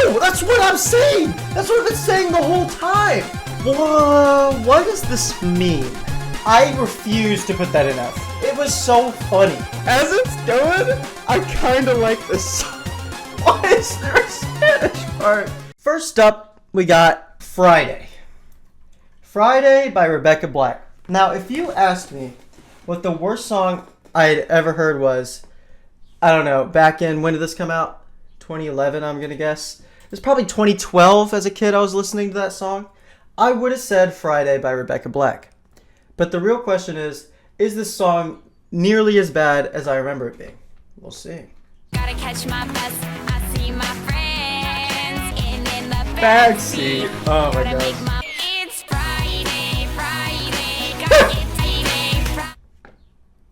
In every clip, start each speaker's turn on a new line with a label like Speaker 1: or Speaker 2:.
Speaker 1: No, that's what I'm saying. That's what I've been saying the whole time. Whoa, what does this mean? I refuse to put that in F. It was so funny. As it's going, I kind of like this song. Why is there a Spanish part? First up, we got Friday. Friday by Rebecca Black. Now, if you asked me what the worst song I'd ever heard was, I don't know, back in, when did this come out? 2011, I'm going to guess. It was probably 2012 as a kid I was listening to that song. I would have said Friday by Rebecca Black. But the real question is this song nearly as bad as I remember it being? We'll see.
Speaker 2: Gotta catch my bus, I see my friends in the
Speaker 1: backseat. Oh my god.
Speaker 2: It's Friday, gotta get day.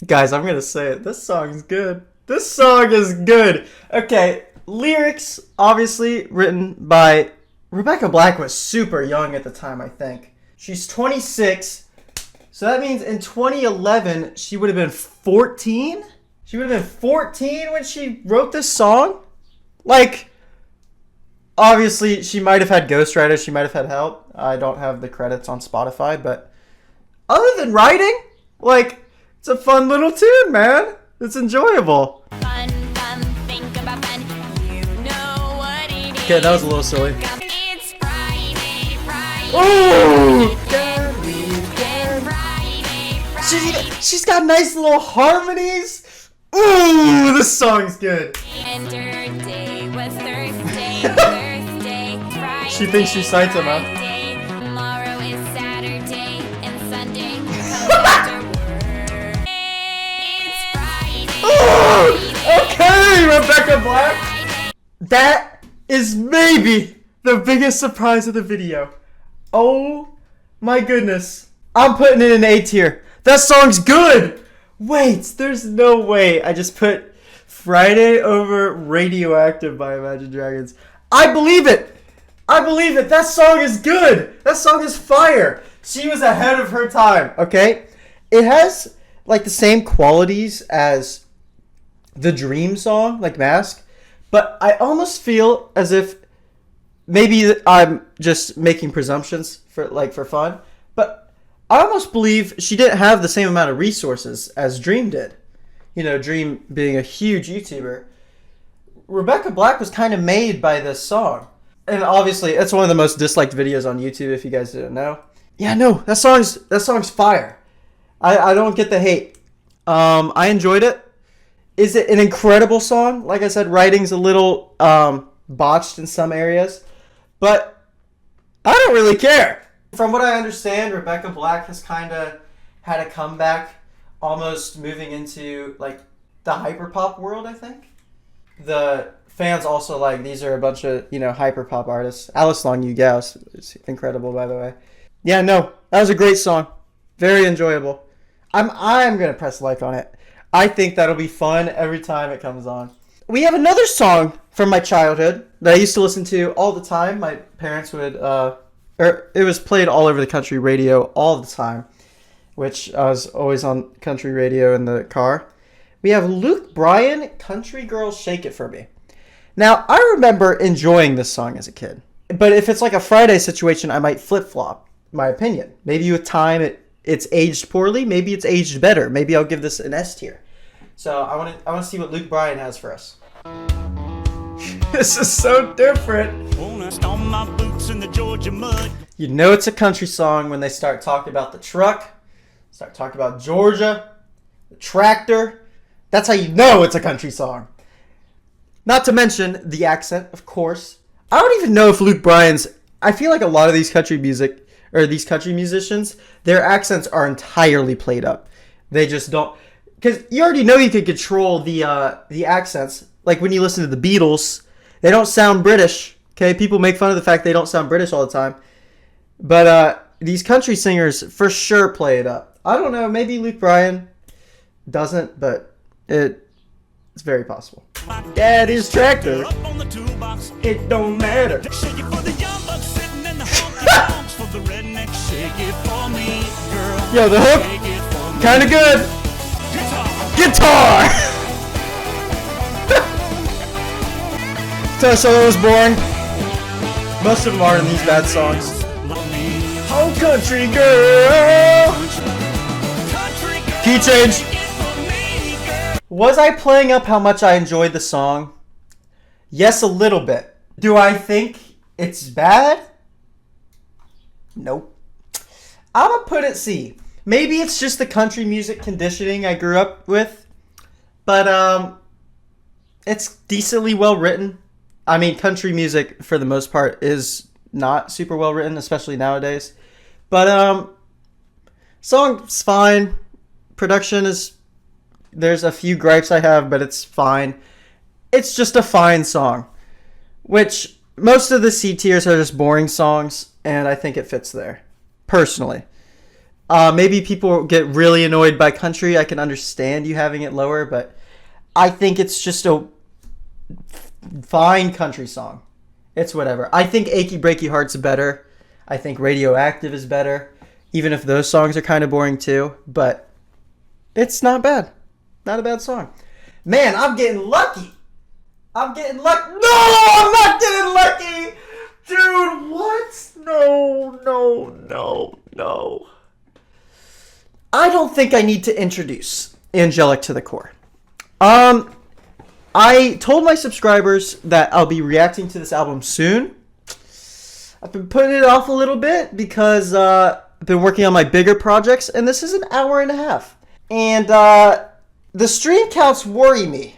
Speaker 1: Guys, I'm gonna say it. This song's good. This song is good. Okay, lyrics, obviously, written by... Rebecca Black was super young at the time, I think. She's 26, so that means in 2011, she would have been 14? She would have been 14 when she wrote this song? Like, obviously, she might have had ghostwriters, she might have had help. I don't have the credits on Spotify, but other than writing, like, it's a fun little tune, man. It's enjoyable.
Speaker 2: Fun, think about fun. You know what it is.
Speaker 1: Okay, that was a little silly.
Speaker 2: It's Friday.
Speaker 1: Ooh!
Speaker 2: Friday.
Speaker 1: She's got nice little harmonies. Ooh, this song's good.
Speaker 2: And her day was Thursday, Friday.
Speaker 1: She thinks she's Saitama.
Speaker 2: Tomorrow is Saturday and Sunday comes after work. It's Friday.
Speaker 1: Ooh, okay, Rebecca Black. That is maybe the biggest surprise of the video. Oh my goodness. I'm putting it in A tier. That song's good. Wait, there's no way I just put Friday over Radioactive by Imagine Dragons. I believe it. I believe it. That song is good. That song is fire. She was ahead of her time, okay? It has like the same qualities as the Dream song, like Mask, but I almost feel as if maybe I'm just making presumptions for fun, but I almost believe she didn't have the same amount of resources as Dream did. You know, Dream being a huge YouTuber. Rebecca Black was kind of made by this song. And obviously, it's one of the most disliked videos on YouTube, if you guys didn't know. Yeah, no, that song's fire. I don't get the hate. I enjoyed it. Is it an incredible song? Like I said, writing's a little botched in some areas. But I don't really care. From what I understand, Rebecca Black has kind of had a comeback, almost moving into like the hyperpop world, I think. The fans also like, these are a bunch of, you know, hyperpop artists. Alice Long You Gals is incredible, by the way. Yeah, no, that was a great song. Very enjoyable. I'm going to press like on it. I think that'll be fun every time it comes on. We have another song from my childhood that I used to listen to all the time. My parents would... it was played all over the country radio all the time, which I was always on country radio in the car. We have Luke Bryan, Country Girl Shake It For Me. Now, I remember enjoying this song as a kid, but if it's like a Friday situation, I might flip-flop my opinion. Maybe with time it's aged poorly, maybe it's aged better. Maybe I'll give this an S tier. So I want to see what Luke Bryan has for us. This is so different. You know it's a country song when they start talking about the truck, start talking about Georgia, the tractor. That's how you know it's a country song. Not to mention the accent, of course. I don't even know if Luke Bryan's... I feel like a lot of these country music, or these country musicians, their accents are entirely played up. They just don't... Because you already know you can control the accents. Like when you listen to the Beatles, they don't sound British. Okay, people make fun of the fact they don't sound British all the time. But these country singers for sure play it up. I don't know, maybe Luke Bryan doesn't, but it's very possible. Daddy's tractor. It don't matter. Yo, the hook, kind of good. Guitar. Guitar solo was boring. Most of them are in these bad songs. Oh, country girl. Key change. Was I playing up how much I enjoyed the song? Yes, a little bit. Do I think it's bad? Nope. I'm gonna put it C. Maybe it's just the country music conditioning I grew up with, but it's decently well written. I mean, country music for the most part is not super well written, especially nowadays. But song's fine. Production is, there's a few gripes I have, but it's fine. It's just a fine song, which most of the C tiers are just boring songs, and I think it fits there, personally. Maybe people get really annoyed by country. I can understand you having it lower, but I think it's just a fine country song. It's whatever. I think Achy Breaky Heart's better. I think Radioactive is better, even if those songs are kind of boring too, but it's not bad. Not a bad song. Man, I'm getting lucky. I'm getting lucky. No, I'm not getting lucky. Dude, what? No. I don't think I need to introduce Angelic to the Core. I told my subscribers that I'll be reacting to this album soon. I've been putting it off a little bit because I've been working on my bigger projects, and this is an hour and a half. And the stream counts worry me.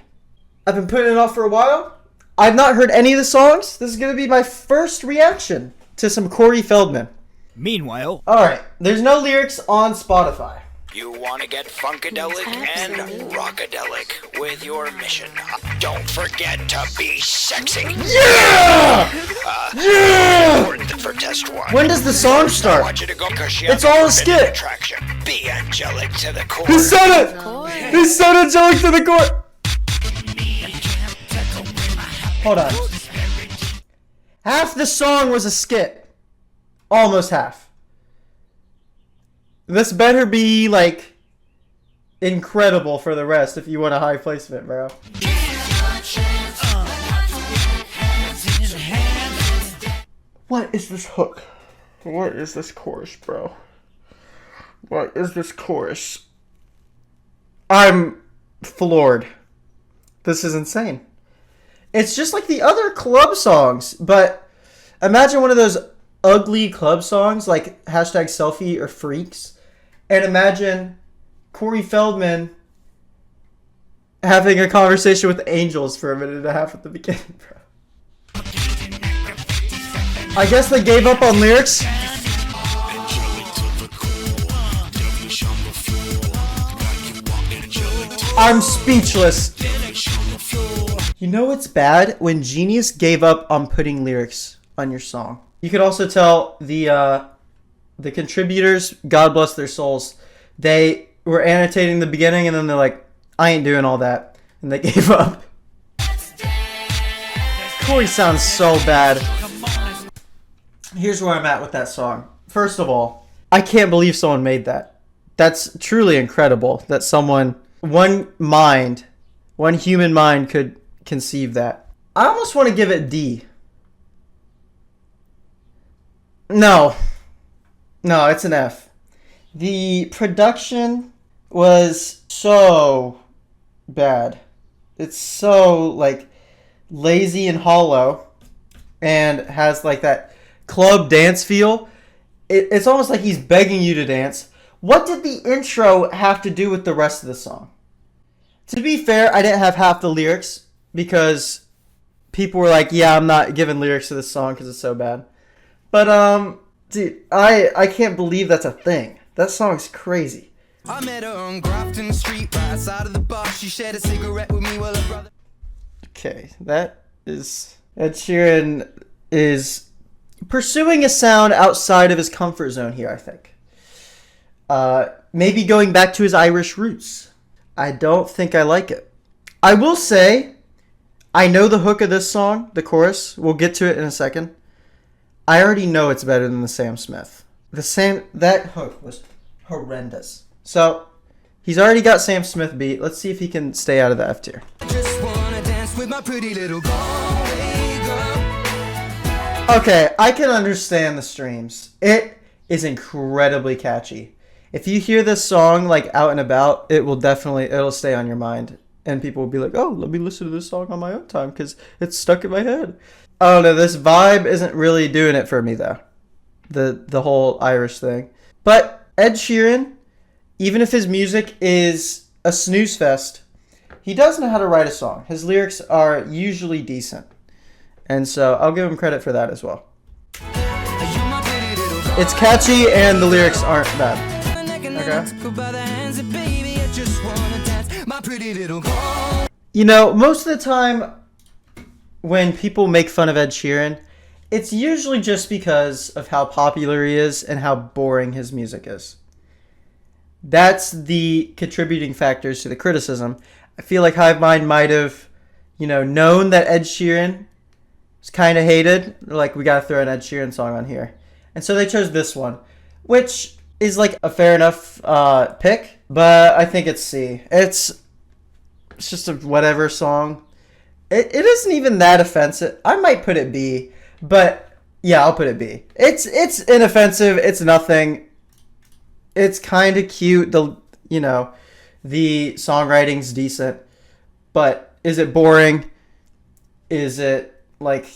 Speaker 1: I've been putting it off for a while. I've not heard any of the songs. This is going to be my first reaction to some Corey Feldman.
Speaker 3: Meanwhile,
Speaker 1: Alright, there's no lyrics on Spotify.
Speaker 4: You want to get funkadelic and rockadelic with your mission. Don't forget to be sexy.
Speaker 1: Yeah!
Speaker 4: Important for test one.
Speaker 1: When does the song
Speaker 4: I
Speaker 1: start?
Speaker 4: want you to go because
Speaker 1: It's all a skit.
Speaker 4: Attraction. Be angelic to the core.
Speaker 1: He said it! He said Angelic to the Core! Hold on. Half the song was a skit. Almost half. This better be, like, incredible for the rest if you want a high placement, bro. What is this hook? What is this chorus, bro? What is this chorus? I'm floored. This is insane. It's just like the other club songs, but imagine one of those ugly club songs like #selfie or Freaks. And imagine Corey Feldman having a conversation with angels for a minute and a half at the beginning, bro. I guess they gave up on lyrics. I'm speechless. You know what's bad? When Genius gave up on putting lyrics on your song. You could also tell the contributors, God bless their souls, they were annotating the beginning and then they're like, I ain't doing all that. And they gave up. Corey sounds so bad. Here's where I'm at with that song. First of all, I can't believe someone made that. That's truly incredible that one human mind could conceive that. I almost want to give it D. No, it's an F. The production was so bad. It's so, like, lazy and hollow and has, like, that club dance feel. It's almost like he's begging you to dance. What did the intro have to do with the rest of the song? To be fair, I didn't have half the lyrics because people were like, yeah, I'm not giving lyrics to this song because it's so bad. But, dude, I can't believe that's a thing. That song's crazy.
Speaker 5: I met her on Grafton Street, right outside of the bar. She shared a cigarette with me while her brother...
Speaker 1: Okay, that is... Ed Sheeran is pursuing a sound outside of his comfort zone here, I think. Maybe going back to his Irish roots. I don't think I like it. I will say, I know the hook of this song, the chorus. We'll get to it in a second. I already know it's better than the Sam Smith. That hook was horrendous. So, he's already got Sam Smith beat. Let's see if he can stay out of the F tier.
Speaker 5: Just wanna dance with my pretty little Galway girl.
Speaker 1: Okay, I can understand the streams. It is incredibly catchy. If you hear this song like out and about, it'll stay on your mind. And people will be like, oh, let me listen to this song on my own time because it's stuck in my head. Oh no, this vibe isn't really doing it for me though. The whole Irish thing. But Ed Sheeran, even if his music is a snooze fest, he does know how to write a song. His lyrics are usually decent. And so I'll give him credit for that as well. It's catchy and the lyrics aren't bad. Okay. You know, most of the time when people make fun of Ed Sheeran, it's usually just because of how popular he is and how boring his music is. That's the contributing factors to the criticism. I feel like Hivemind might have, known that Ed Sheeran was kind of hated. Like, we got to throw an Ed Sheeran song on here. And so they chose this one, which is like a fair enough pick, but I think it's C. It's just a whatever song. It isn't even that offensive. I might put it B, but yeah, I'll put it B. It's inoffensive. It's nothing. It's kind of cute. The songwriting's decent, but is it boring? Is it like,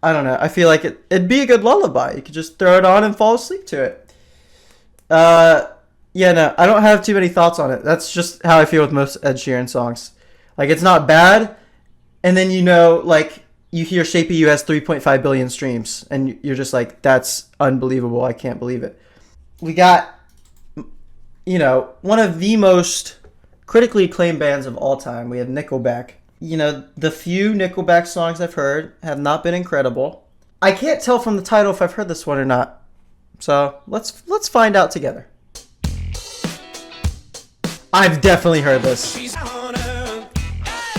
Speaker 1: I don't know. I feel like it'd be a good lullaby. You could just throw it on and fall asleep to it. Yeah, no, I don't have too many thoughts on it. That's just how I feel with most Ed Sheeran songs. Like, it's not bad, and then you hear Shape of You has 3.5 billion streams, and you're just like, that's unbelievable. I can't believe it. We got, one of the most critically acclaimed bands of all time. We have Nickelback. The few Nickelback songs I've heard have not been incredible. I can't tell from the title if I've heard this one or not. So let's find out together. I've definitely heard this.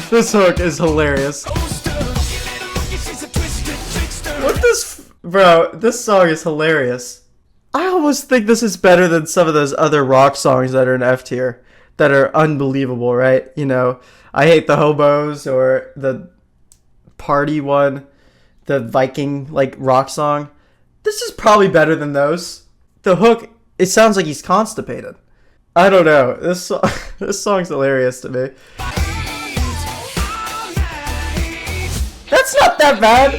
Speaker 1: This hook is hilarious. This song is hilarious. I almost think this is better than some of those other rock songs that are in F tier that are unbelievable, right? I Hate the Hobos or the party one, the Viking rock song. This is probably better than those. The hook, it sounds like he's constipated. I don't know. This song's hilarious to me. That's not that bad.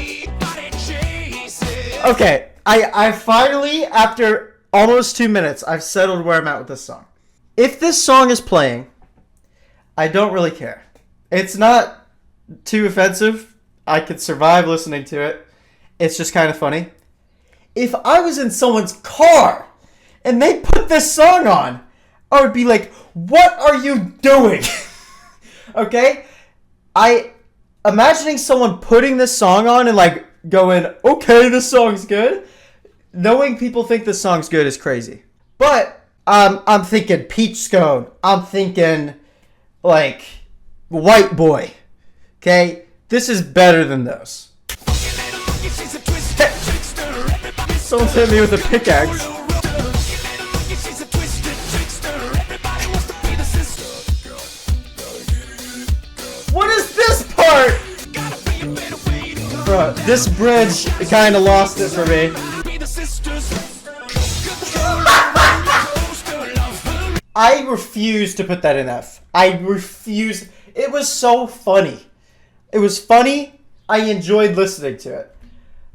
Speaker 1: Okay, I finally, after almost 2 minutes, I've settled where I'm at with this song. If this song is playing, I don't really care. It's not too offensive. I could survive listening to it. It's just kind of funny. If I was in someone's car and they put this song on, I would be like, what are you doing? Okay? Imagining someone putting this song on and going, okay, this song's good. Knowing people think this song's good is crazy. But I'm thinking Peach Scone. I'm thinking White Boy. Okay? This is better than those. Someone's hit me with a pickaxe. What is this part? Bro, this bridge kind of lost it for me. I refuse to put that in F. I refuse. It was so funny. It was funny. I enjoyed listening to it.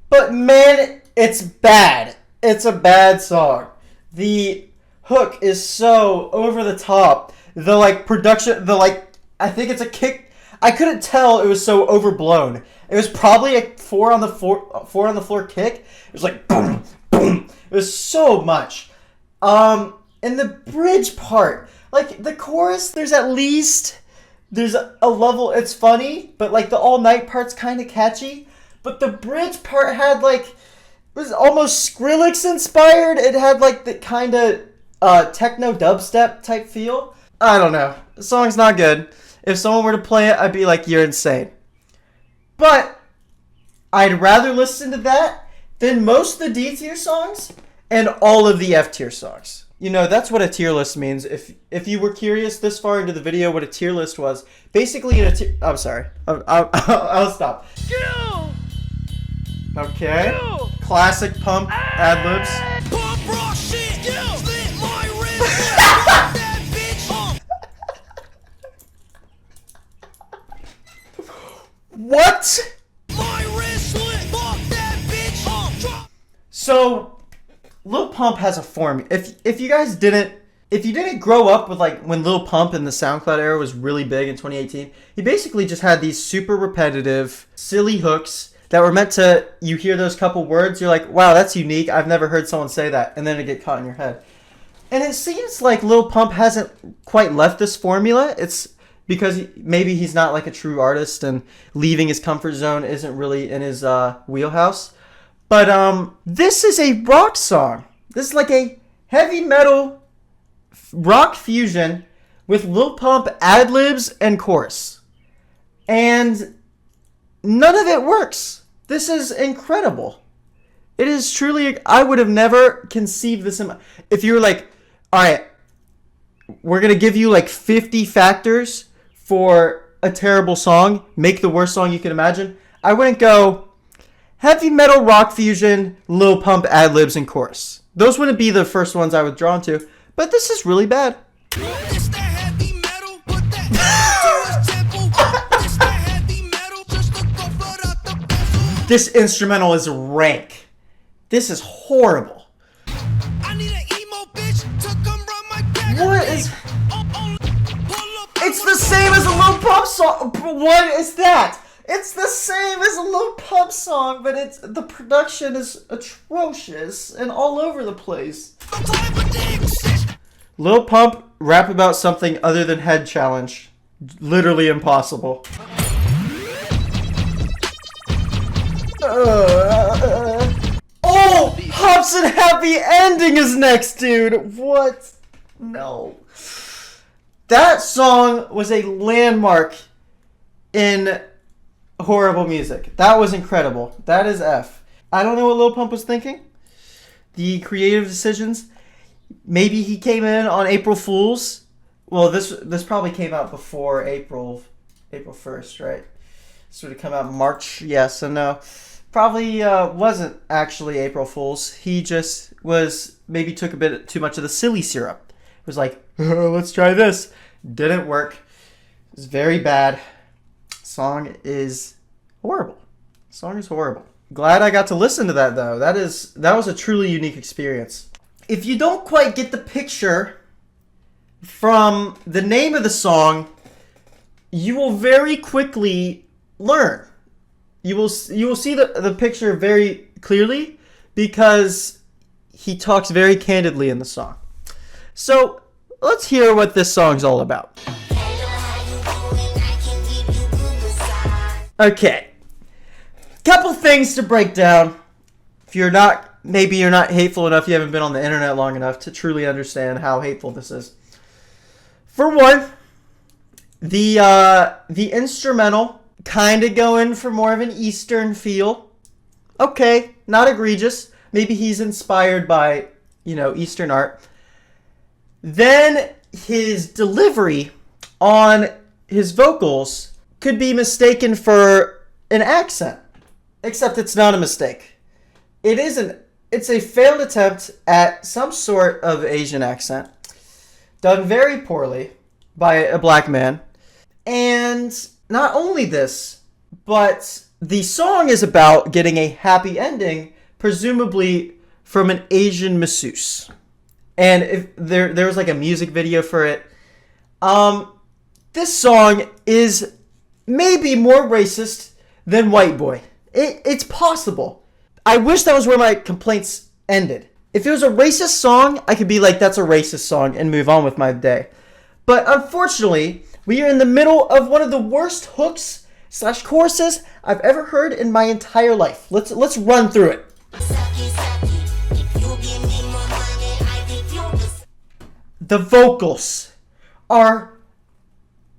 Speaker 1: But man, it's bad. It's a bad song. The hook is so over the top. The production, I think it's a kick. I couldn't tell, it was so overblown. It was probably a four on the floor kick. It was like boom, boom. It was so much. And the bridge part, the chorus, there's a level, it's funny, but the all night part's kind of catchy. But the bridge part had it was almost Skrillex inspired. It had the kind of techno dubstep type feel. I don't know. The song's not good. If someone were to play it, I'd be like, you're insane. But I'd rather listen to that than most of the D tier songs and all of the F tier songs. That's what a tier list means. If you were curious this far into the video what a tier list was, basically I'm sorry. I'll stop. Okay. Classic Pump ad-libs.
Speaker 5: Pump raw shit, slit my wrist, fuck that bitch.
Speaker 1: What?
Speaker 5: My wrist slit, fuck that bitch. Drop.
Speaker 1: So, Lil Pump has a form. If you guys didn't, if you didn't grow up with like when Lil Pump in the SoundCloud era was really big in 2018, he basically just had these super repetitive, silly hooks that were meant to, you hear those couple words, you're like, wow, that's unique. I've never heard someone say that, and then it get caught in your head. And it seems like Lil Pump hasn't quite left this formula. It's because maybe he's not like a true artist, and leaving his comfort zone isn't really in his wheelhouse. But this is a rock song. This is like a heavy metal rock fusion with Lil Pump ad-libs and chorus. And none of it works. This is incredible. It is truly, I would have never conceived this in my, if you were like, all right, we're going to give you like 50 factors for a terrible song, make the worst song you can imagine, I wouldn't go heavy metal rock fusion, Lil Pump ad-libs and chorus. Those wouldn't be the first ones I would draw to, but this is really bad.
Speaker 5: This that heavy metal, put that to his temple. This that heavy metal, just look up right out the bezel.
Speaker 1: This instrumental is rank. This is horrible.
Speaker 5: I need an emo bitch to come run my gag.
Speaker 1: What is...
Speaker 5: Pull up.
Speaker 1: It's the same as a Lil Pump song. What is that? It's the same as a Lil Pump song, but it's the production is atrocious and all over the place. Lil Pump rap about something other than head challenge. Literally impossible. Oh! Hops and Happy Ending is next, dude! What? No. That song was a landmark in horrible music. That was incredible. That is F. I don't know what Lil Pump was thinking. The creative decisions. Maybe he came in on April Fool's. Well, this probably came out before April 1st, right? This would have come out in March. Yes and no. Probably wasn't actually April Fool's. He just was, maybe took a bit too much of the silly syrup. It was like, let's try this. Didn't work. It was very bad. Song is horrible. Song is horrible. Glad I got to listen to that though. That was a truly unique experience. If you don't quite get the picture from the name of the song, you will very quickly learn. You will see the picture very clearly because he talks very candidly in the song. So let's hear what this song's all about. Okay. Couple things to break down. If you're not, maybe you're not hateful enough, you haven't been on the internet long enough to truly understand how hateful this is. For one, the instrumental kind of going for more of an Eastern feel. Okay, not egregious. Maybe he's inspired by, Eastern art. Then his delivery on his vocals could be mistaken for an accent. Except it's not a mistake. It isn't. It's a failed attempt at some sort of Asian accent. Done very poorly by a black man. And not only this, but the song is about getting a happy ending, presumably from an Asian masseuse. And if there was like a music video for it. This song is maybe more racist than White Boy. It's possible. I wish that was where my complaints ended. If it was a racist song, I could be like, that's a racist song and move on with my day. But unfortunately, we are in the middle of one of the worst hooks / choruses I've ever heard in my entire life. Let's run through it. The vocals are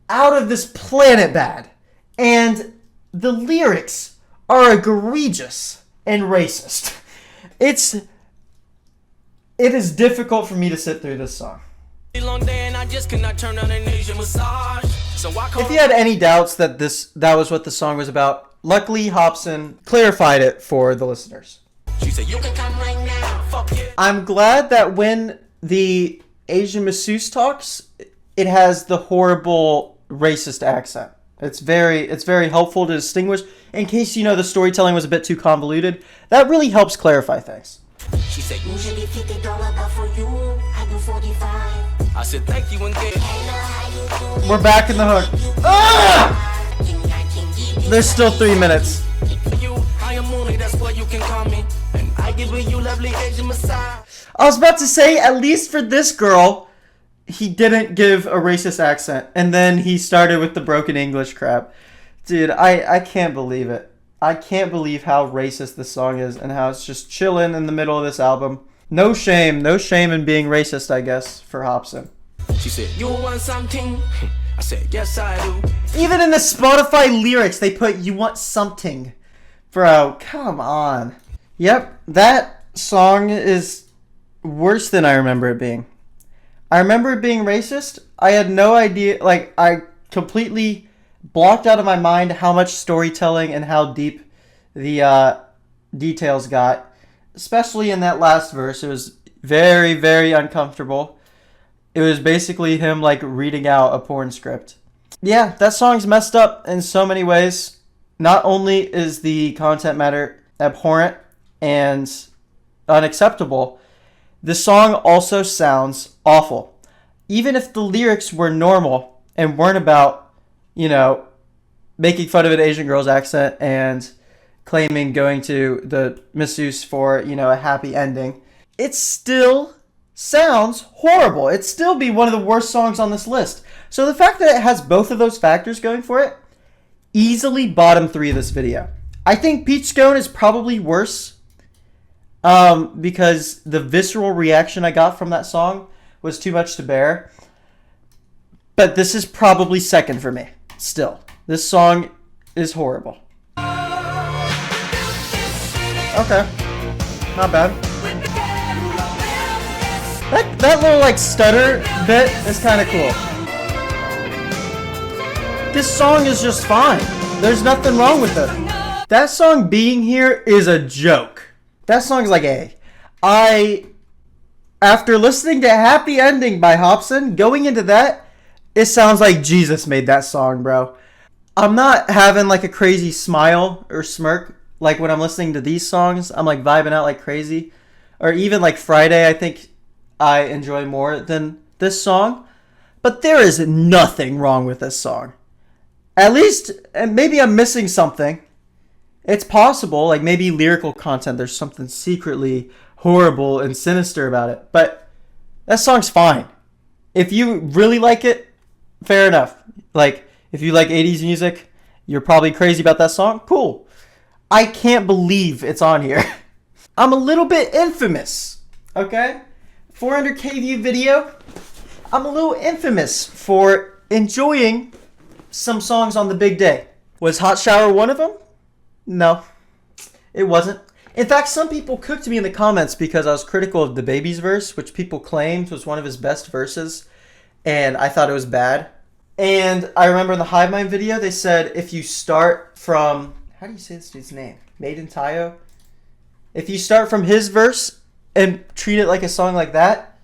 Speaker 1: out of this planet bad. And the lyrics are egregious and racist. It is difficult for me to sit through this song. If you had any doubts that was what the song was about, luckily Hobson clarified it for the listeners.
Speaker 5: She said, you can come right now. Fuck it.
Speaker 1: I'm glad that when the Asian masseuse talks, it has the horrible racist accent. It's very helpful to distinguish. In case, you know, the storytelling was a bit too convoluted, that really helps clarify things.
Speaker 5: She said, usually $50, but for you, I do 45. I said, thank you and get.
Speaker 1: We're back in the hook. Ah! There's still 3 minutes.
Speaker 5: I am Mooney, that's what you can call me. And I give you lovely Asian massage.
Speaker 1: I was about to say, at least for this girl, he didn't give a racist accent. And then he started with the broken English crap. Dude, I can't believe it. I can't believe how racist this song is and how it's just chilling in the middle of this album. No shame in being racist, I guess, for Hobson.
Speaker 5: She said, you want something? I said, yes, I do.
Speaker 1: Even in the Spotify lyrics, they put, you want something. Bro, come on. Yep, that song is worse than I remember it being. I remember it being racist. I had no idea, like, I completely blocked out of my mind how much storytelling and how deep the details got. Especially in that last verse. It was very, very uncomfortable. It was basically him, like, reading out a porn script. Yeah, that song's messed up in so many ways. Not only is the content matter abhorrent and unacceptable, the song also sounds awful. Even if the lyrics were normal and weren't about, you know, making fun of an Asian girl's accent and claiming going to the masseuse for, you know, a happy ending, it still sounds horrible. It'd still be one of the worst songs on this list. So the fact that it has both of those factors going for it, easily bottom 3 of this video. I think Peach Scone is probably worse because the visceral reaction I got from that song was too much to bear. But this is probably second for me. Still, this song is horrible. Okay, not bad. That little like stutter bit is kind of cool. This song is just fine. There's nothing wrong with it. That song being here is a joke. That song's like after listening to Happy Ending by Hobson, going into that, it sounds like Jesus made that song, bro. I'm not having like a crazy smile or smirk like when I'm listening to these songs. I'm like vibing out like crazy. Or even like Friday, I think I enjoy more than this song. But there is nothing wrong with this song. At least, and maybe I'm missing something. It's possible, like maybe lyrical content, there's something secretly horrible and sinister about it. But that song's fine. If you really like it, fair enough. Like, if you like 80s music, you're probably crazy about that song. Cool. I can't believe it's on here. I'm a little bit infamous, okay? 400k view video. I'm a little infamous for enjoying some songs on the big day. Was Hot Shower one of them? No, it wasn't. In fact, some people cooked me in the comments because I was critical of the Baby's verse, which people claimed was one of his best verses, and I thought it was bad. And I remember in the Hivemind video, they said if you start from, how do you say this dude's name? Maiden Tayo? If you start from his verse and treat it like a song like that,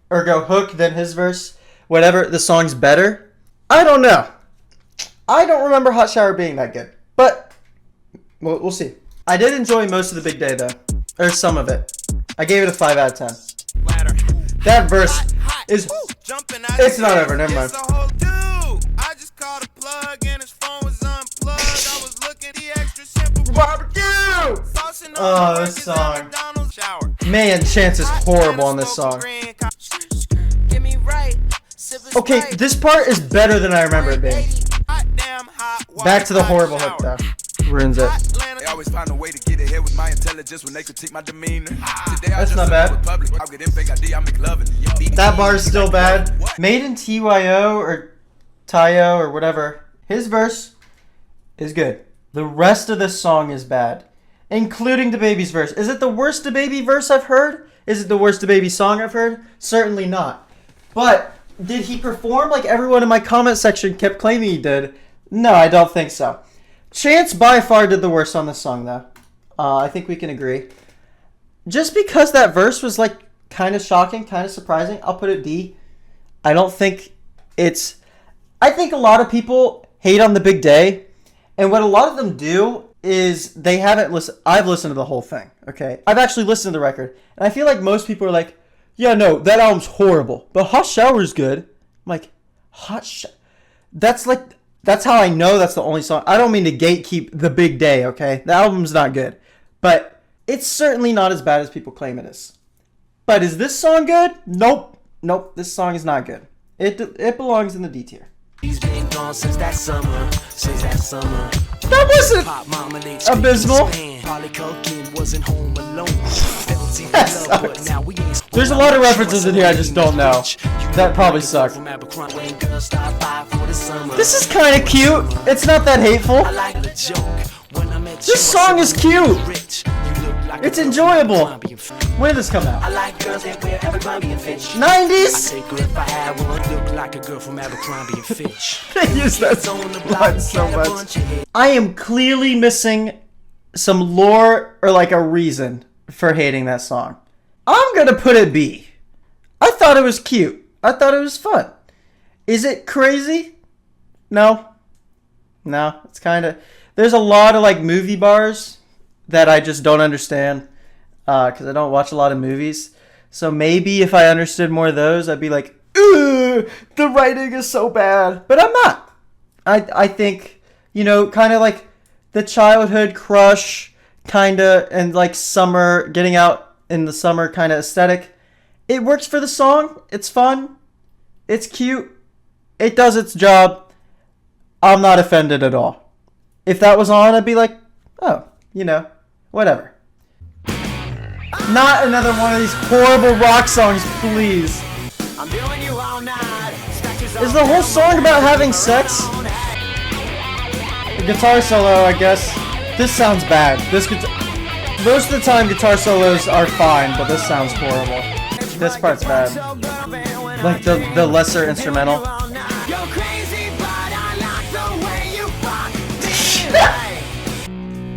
Speaker 1: or go hook, then his verse, whatever, the song's better. I don't know. I don't remember Hot Shower being that good, but we'll see. I did enjoy most of the big day though, or some of it. I gave it a 5 out of 10. That verse is, it's not over, never mind.
Speaker 5: I just called a plug and his phone was unplugged. I was looking the extra simple
Speaker 1: barbecue. Oh, this song. Man, Chance is horrible on this song. Okay, this part is better than I remember it being. Back to the horrible hook though. Ruins it.
Speaker 3: They always find a way to get ahead with my intelligence when they critique my demeanor. Today
Speaker 1: That's not bad.
Speaker 3: I'll get in fake ID, I make love it.
Speaker 1: That bar is still bad. Made in TYO or Tayo or whatever. His verse is good. The rest of this song is bad, including the Baby's verse. Is it the worst the Baby verse I've heard? Is it the worst the Baby song I've heard? Certainly not. But did he perform like everyone in my comment section kept claiming he did? No, I don't think so. Chance by far did the worst on this song, though. I think we can agree. Just because that verse was like kind of shocking, kind of surprising, I'll put it D. I don't think it's... I think a lot of people hate on the big day, and what a lot of them do is they haven't listened... I've listened to the whole thing, okay? I've actually listened to the record, and I feel like most people are like, yeah, no, that album's horrible, but Hot Shower's good. I'm like, That's how I know that's the only song. I don't mean to gatekeep the big day, okay? The album's not good, but it's certainly not as bad as people claim it is. But is this song good? Nope. This song is not good. It belongs in the D tier.
Speaker 5: He's been gone since that summer.
Speaker 1: That wasn't abysmal. There's a lot of references in here I just don't know. That probably suck. This is kind of cute. It's not that hateful. This song is cute. It's enjoyable. When did this come out? 90s? They use that line so much. I am clearly missing some lore or like a reason for hating that song. I'm gonna put it B. I thought it was cute. I thought it was fun. Is it crazy? No. It's kind of... There's a lot of like movie bars that I just don't understand because I don't watch a lot of movies. So maybe if I understood more of those, I'd be like, ooh, the writing is so bad. But I'm not. I think, kind of like the childhood crush kind of and like summer, getting out in the summer kind of aesthetic. It works for the song. It's fun. It's cute. It does its job. I'm not offended at all. If that was on, I'd be like, oh, whatever. Not another one of these horrible rock songs, please. Is the whole song about having sex? The guitar solo, I guess. This sounds bad. Most of the time, guitar solos are fine, but this sounds horrible. This part's bad. Like the lesser instrumental.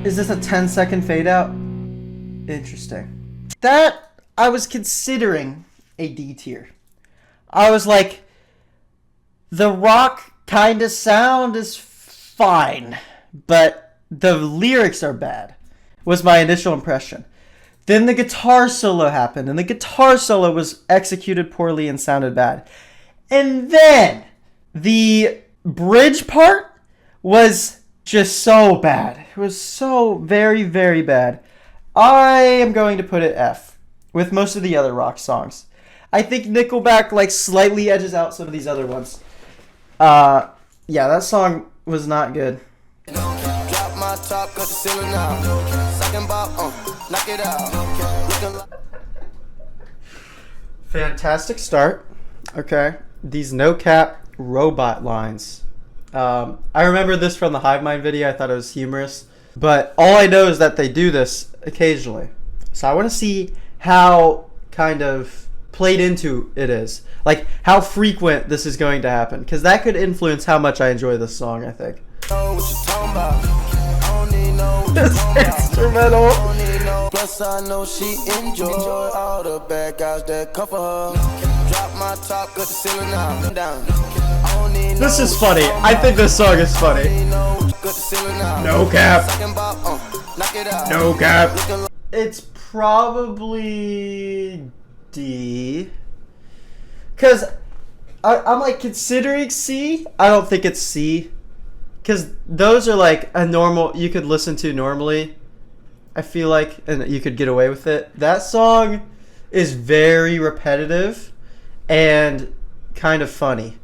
Speaker 1: Is this a 10-second fade out? Interesting. That I was considering a D tier. I was like, the rock kind of sound is fine, but the lyrics are bad, was my initial impression. Then the guitar solo happened, and the guitar solo was executed poorly and sounded bad. And then the bridge part was just so bad. It was so very, very bad. I am going to put it F with most of the other rock songs. I think Nickelback like slightly edges out some of these other ones. Yeah, that song was not good.
Speaker 6: Drop my top, cut the ceiling out. Second bop, knock it out.
Speaker 1: Fantastic start. Okay. These no cap robot lines. I remember this from the Hivemind video. I thought it was humorous. But all I know is that they do this occasionally. So I want to see how kind of played into it is. Like how frequent this is going to happen. Because that could influence how much I enjoy this song, I think. This instrumental.
Speaker 6: Plus I know she enjoy all the bad guys that come for her. Drop my top, cut the ceiling out. Down.
Speaker 1: This is funny. I think this song is funny. No cap. No cap. It's probably D. Because I'm like considering C. I don't think it's C. Because those are like a normal, you could listen to normally. I feel like, and you could get away with it. That song is very repetitive and kind of funny.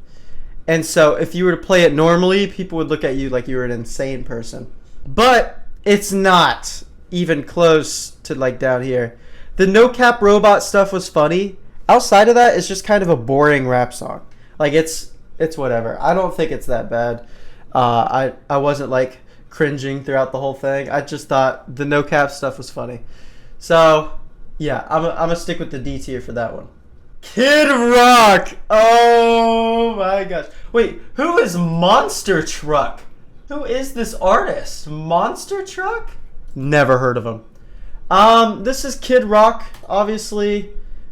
Speaker 1: And so if you were to play it normally, people would look at you like you were an insane person. But it's not even close to like down here. The no cap robot stuff was funny. Outside of that, it's just kind of a boring rap song. Like it's whatever. I don't think it's that bad. I wasn't like cringing throughout the whole thing. I just thought the no cap stuff was funny. So yeah, I'm gonna stick with the D tier for that one. Kid Rock. Oh my gosh. Wait, who is Monster Truck? Who is this artist? Monster Truck? Never heard of him. This is Kid Rock. Obviously,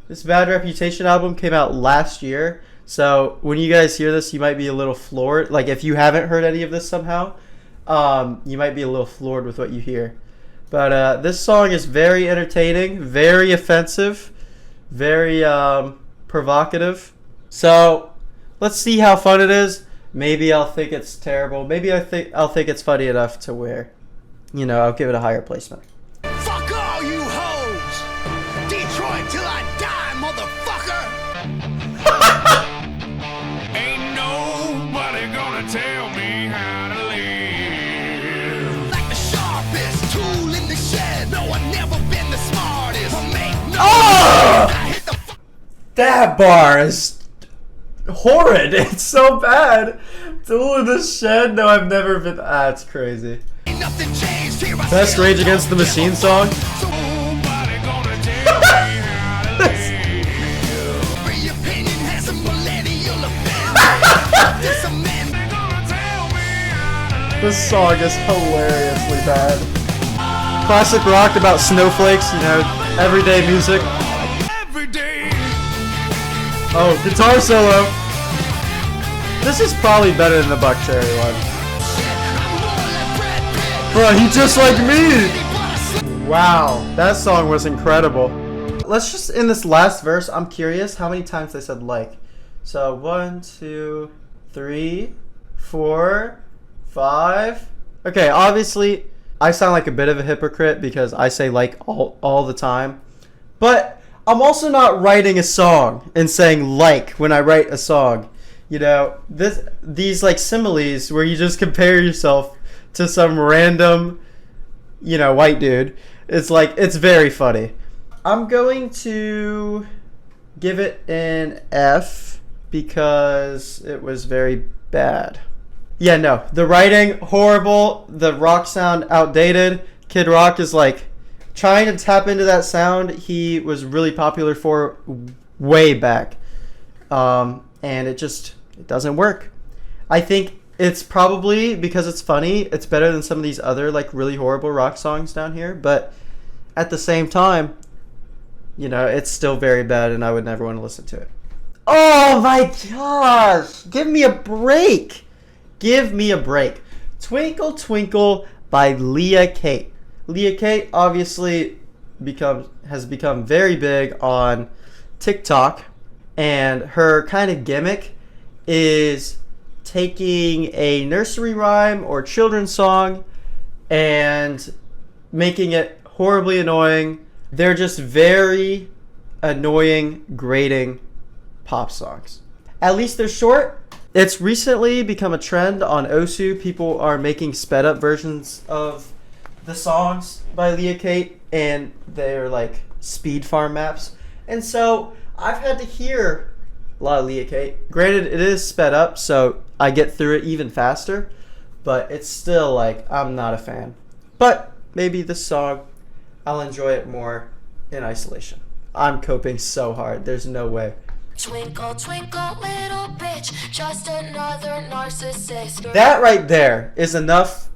Speaker 1: this Bad Reputation album came out last year. So when you guys hear this, you might be a little floored. Like if you haven't heard any of this somehow, you might be a little floored with what you hear. But this song is very entertaining, very offensive, very provocative. So let's see how fun it is. Maybe I'll think it's terrible. Maybe I'll think it's funny enough to where, I'll give it a higher placement.
Speaker 5: Fuck all you hoes! Detroit till I die, motherfucker!
Speaker 3: Ain't nobody gonna tell me how to live.
Speaker 5: Like the sharpest tool in the shed. No, I've never been the smartest. I make no I hit the
Speaker 1: That bar is horrid. It's so bad. Tool in the shed? No, I've never been. That's crazy.
Speaker 5: ain't nothing changed here. I
Speaker 1: Best
Speaker 5: still
Speaker 1: Rage Against the
Speaker 5: don't
Speaker 1: Machine
Speaker 5: give a
Speaker 1: song?
Speaker 5: fuck. So
Speaker 3: Nobody gonna tell me how to live.
Speaker 5: every opinion has a millennial effect. This a man.
Speaker 3: Gonna tell me how to live.
Speaker 1: This song is hilariously bad. Classic rock about snowflakes, everyday music.
Speaker 3: Every day.
Speaker 1: Oh, guitar solo. This is probably better than the Buck Cherry one. Bro, he just like me. Wow, that song was incredible. Let's just, in this last verse, I'm curious how many times they said like. So 1, 2, 3, 4, 5. Okay, obviously, I sound like a bit of a hypocrite because I say like all the time. But I'm also not writing a song and saying like when I write a song. These like similes where you just compare yourself to some random, white dude. It's very funny. I'm going to give it an F because it was very bad. Yeah, no. The writing, horrible. The rock sound, outdated. Kid Rock is like trying to tap into that sound he was really popular for way back. And it doesn't work. I think it's probably because it's funny. It's better than some of these other like really horrible rock songs down here. But at the same time, it's still very bad and I would never want to listen to it. Oh my gosh. Give me a break. Give me a break. Twinkle Twinkle by Leah Kate. Leah Kate obviously has become very big on TikTok, and her kind of gimmick is taking a nursery rhyme or children's song and making it horribly annoying. They're just very annoying, grating pop songs. At least they're short. It's recently become a trend on Osu. People are making sped up versions of the songs by Leah Kate, and they're like speed farm maps. And so I've had to hear a lot of Leah Kate. Granted, it is sped up, so I get through it even faster, but it's still like, I'm not a fan. But maybe this song, I'll enjoy it more in isolation. I'm coping so hard. There's no way.
Speaker 2: Twinkle, twinkle, little bitch, just another narcissist.
Speaker 1: That right there is enough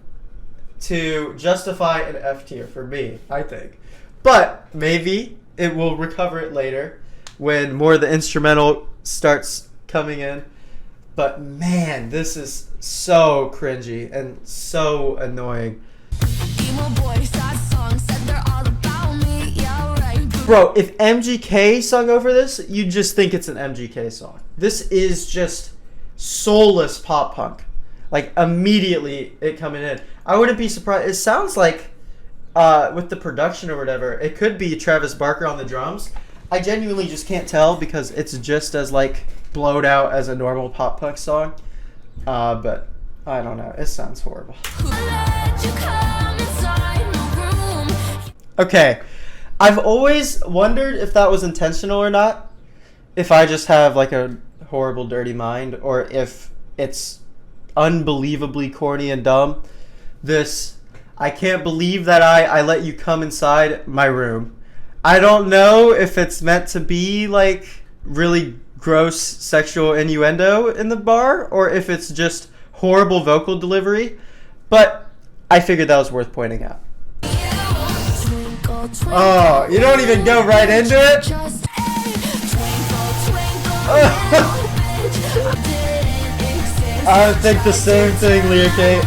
Speaker 1: to justify an F tier for me, I think. But maybe it will recover it later when more of the instrumental starts coming in. But man, this is so cringy and so annoying.
Speaker 2: Emo boys, that song said they're all about me, yeah, right.
Speaker 1: Bro, if MGK sung over this, you'd just think it's an MGK song. This is just soulless pop punk. Like, immediately it coming in. I wouldn't be surprised. It sounds like, with the production or whatever, it could be Travis Barker on the drums. I genuinely just can't tell because it's just as, like, blowed out as a normal pop punk song. But I don't know. It sounds horrible.
Speaker 2: Let you come inside my room.
Speaker 1: Okay. I've always wondered if that was intentional or not. If I just have, like, a horrible, dirty mind. Or if it's unbelievably corny and dumb. This, I can't believe that I let you come inside my room. I don't know if it's meant to be like really gross sexual innuendo in the bar or if it's just horrible vocal delivery, But I figured that was worth pointing out. Oh, you don't even go right into it? I think the same thing, Leah Kate.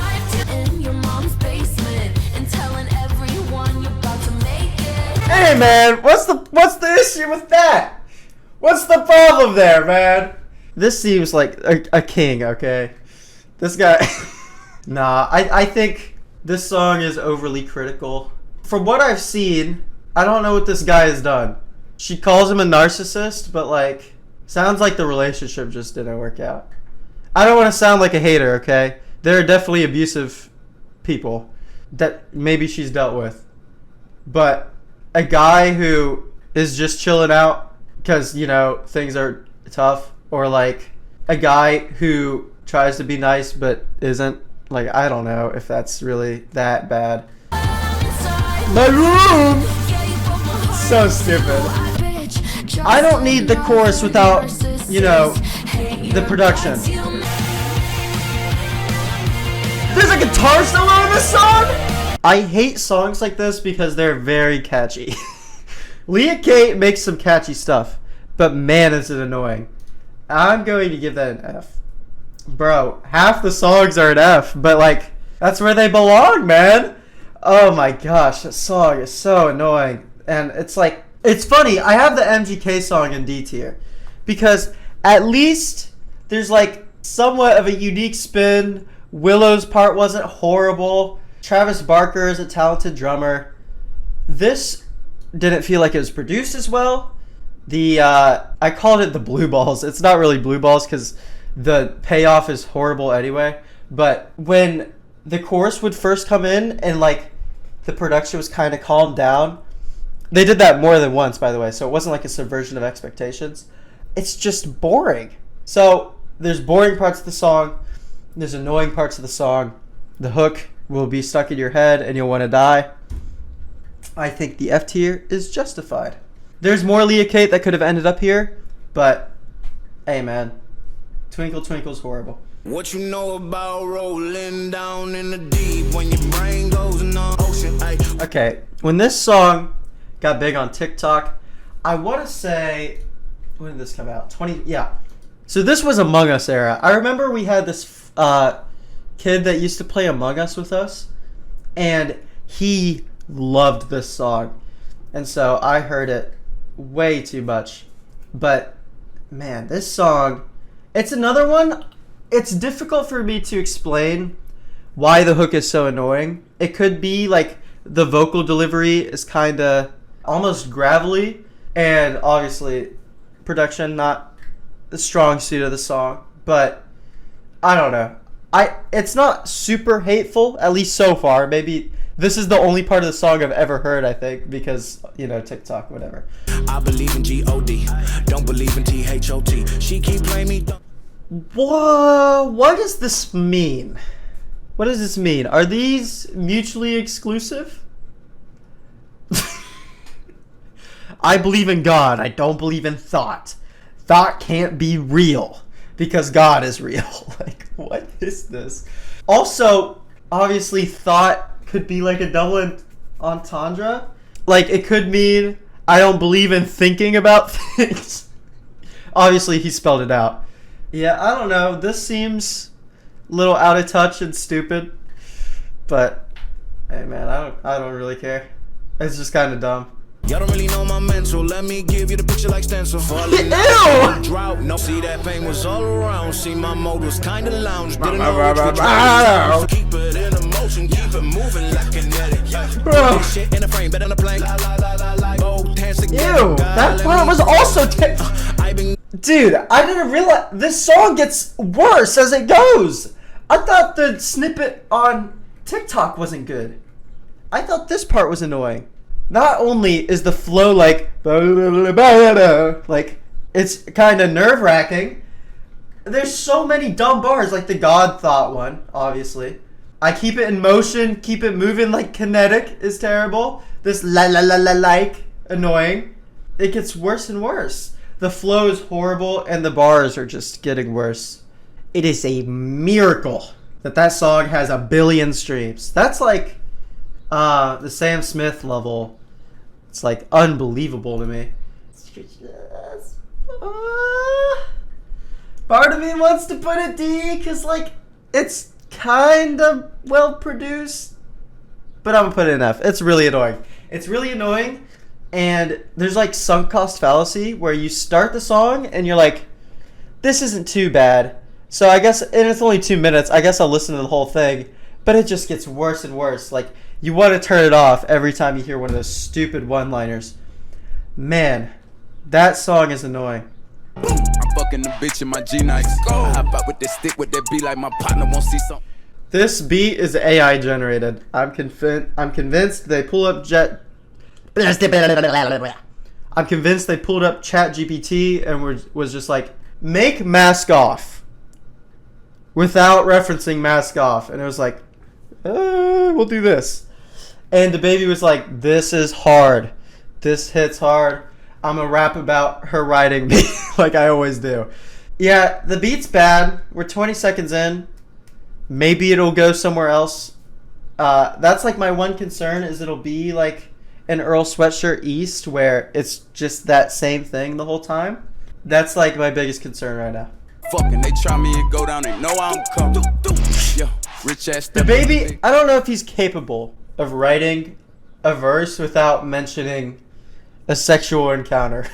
Speaker 1: Hey man, what's the issue with that? What's the problem there, man? This seems like a king, okay? This guy... Nah, I think this song is overly critical. From what I've seen, I don't know what this guy has done. She calls him a narcissist, but like, sounds like the relationship just didn't work out. I don't want to sound like a hater, okay? There are definitely abusive people that maybe she's dealt with. But a guy who is just chilling out because, you know, things are tough, or like a guy who tries to be nice but isn't, like, I don't know if that's really that bad. My room! So stupid. I don't need the chorus without, you know, the production. There's a guitar solo in this song? I hate songs like this because they're very catchy. Leah Kate makes some catchy stuff, but man is it annoying. I'm going to give that an F. Bro, half the songs are an F, but like, that's where they belong, man. Oh my gosh, that song is so annoying. And it's like, it's funny, I have the MGK song in D tier, because at least there's like somewhat of a unique spin. Willow's part wasn't horrible. Travis Barker is a talented drummer. This didn't feel like it was produced as well. I called it the blue balls. It's not really blue balls because the payoff is horrible anyway. But when the chorus would first come in and like the production was kind of calmed down, they did that more than once, by the way, so it wasn't like a subversion of expectations. It's just boring. So there's boring parts of the song, there's annoying parts of the song. The hook will be stuck in your head and you'll want to die. I think the F tier is justified. There's more Leah Kate that could have ended up here, but hey man, Twinkle Twinkle's horrible.
Speaker 5: What you know about rolling down in the deep when your brain goes in the ocean? Ay.
Speaker 1: Okay, when this song got big on TikTok, I want to say, when did this come out? Yeah. So this was Among Us era. I remember we had this kid that used to play Among Us with us, and he loved this song. And so I heard it way too much. But man, this song, it's another one. It's difficult for me to explain why the hook is so annoying. It could be like the vocal delivery is kind of almost gravelly, and obviously production not the strong suit of the song, but I don't know. It's not super hateful, at least so far. Maybe this is the only part of the song I've ever heard, I think, because, you know, TikTok, whatever.
Speaker 5: I believe in G-O-D, don't believe in T-H-O-T. She keep playing me.
Speaker 1: Whoa, what does this mean? What does this mean? Are these mutually exclusive? I believe in God. I don't believe in thought. Thought can't be real because God is real. Like, what is this? Also, obviously, thought could be like a double entendre. Like, it could mean I don't believe in thinking about things. Obviously, he spelled it out. Yeah, I don't know. This seems a little out of touch and stupid. But, hey man, I don't really care. It's just kind of dumb.
Speaker 5: Y'all don't really know my mental. Let me give you the picture like stencil. Falling
Speaker 1: Ew!
Speaker 5: Drought. No, see that pain was all around. See my mode was kinda lounge. Didn't know which would try. Keep it in motion. Keep it moving like kinetic.
Speaker 1: Bro.
Speaker 5: Shit in a frame, better on a plane. Both hands together.
Speaker 1: Ew, that part was also Dude, I didn't realize this song gets worse as it goes. I thought the snippet on TikTok wasn't good. I thought this part was annoying. Not only is the flow like it's kind of nerve-wracking, there's so many dumb bars, like the God thought one, obviously. I keep it in motion, keep it moving like kinetic is terrible. This la la la la like annoying. It gets worse and worse. The flow is horrible and the bars are just getting worse. It is a miracle that song has 1 billion streams. That's like the Sam Smith level. It's like unbelievable to me. Part of me wants to put a D because like it's kind of well produced, but I'm gonna put it in F. It's really annoying. It's really annoying, and there's like sunk cost fallacy where you start the song and you're like, this isn't too bad. So I guess, and it's only 2 minutes, I guess I'll listen to the whole thing, but it just gets worse and worse. Like, you want to turn it off every time you hear one of those stupid one-liners. Man, that song is annoying.
Speaker 3: I'm fucking the bitch in my G-Nikes. I hop out with that stick, with that beat like my partner won't see something.
Speaker 1: This beat is AI generated. I'm convinced they pull up I'm convinced they pulled up ChatGPT and was just like, make mask off. Without referencing mask off. And it was like, we'll do this. And the baby was like, this is hard. This hits hard. I'm going to rap about her riding me like I always do. Yeah, the beat's bad. We're 20 seconds in. Maybe it'll go somewhere else. That's like my one concern is it'll be like an Earl Sweatshirt East where it's just that same thing the whole time. That's like my biggest concern right now.
Speaker 3: Fucking, they try me and go down, they know I'm coming. Yo, rich ass.
Speaker 1: The baby, I don't know if he's capable of writing a verse without mentioning a sexual encounter.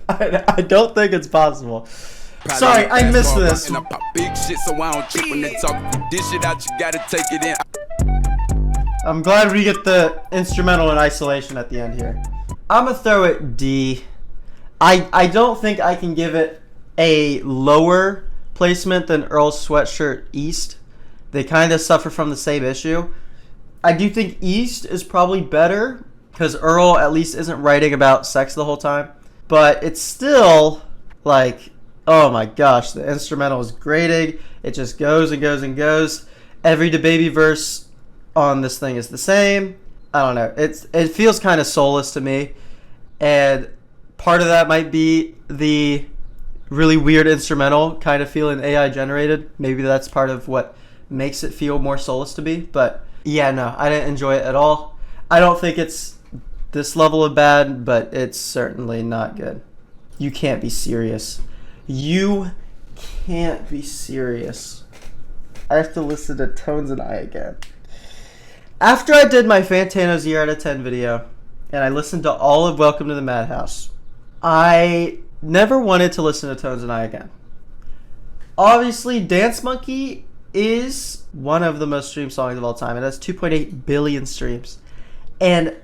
Speaker 1: I don't think it's possible. Sorry, I missed this.
Speaker 3: And I pop big shit, so I don't trip when they talk. This shit out, you gotta take it in.
Speaker 1: I'm glad we get the instrumental in isolation at the end here. I'm gonna throw it D. I don't think I can give it a lower placement than Earl's Sweatshirt East. They kind of suffer from the same issue. I do think East is probably better because Earl at least isn't writing about sex the whole time. But it's still like, oh my gosh, the instrumental is grating. It just goes and goes and goes. Every DaBaby verse on this thing is the same. I don't know. It feels kind of soulless to me. And part of that might be the really weird instrumental kind of feeling AI generated. Maybe that's part of what makes it feel more soulless to me. But yeah, no, I didn't enjoy it at all. I don't think it's this level of bad, but it's certainly not good. You can't be serious. You can't be serious. I have to listen to Tones and I again. After I did my Fantano 0 out of 10 video, and I listened to all of Welcome to the Madhouse, I never wanted to listen to Tones and I again. Obviously, Dance Monkey is one of the most streamed songs of all time. It has 2.8 billion streams. And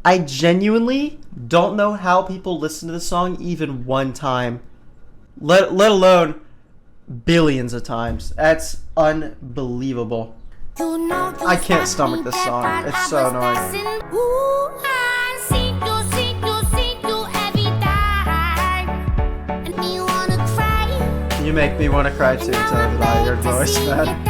Speaker 1: I genuinely don't know how people listen to the song even one time, let alone billions of times. That's unbelievable. I can't stomach this song. It's so annoying. You make me want to cry too, Tony, by your voice, man.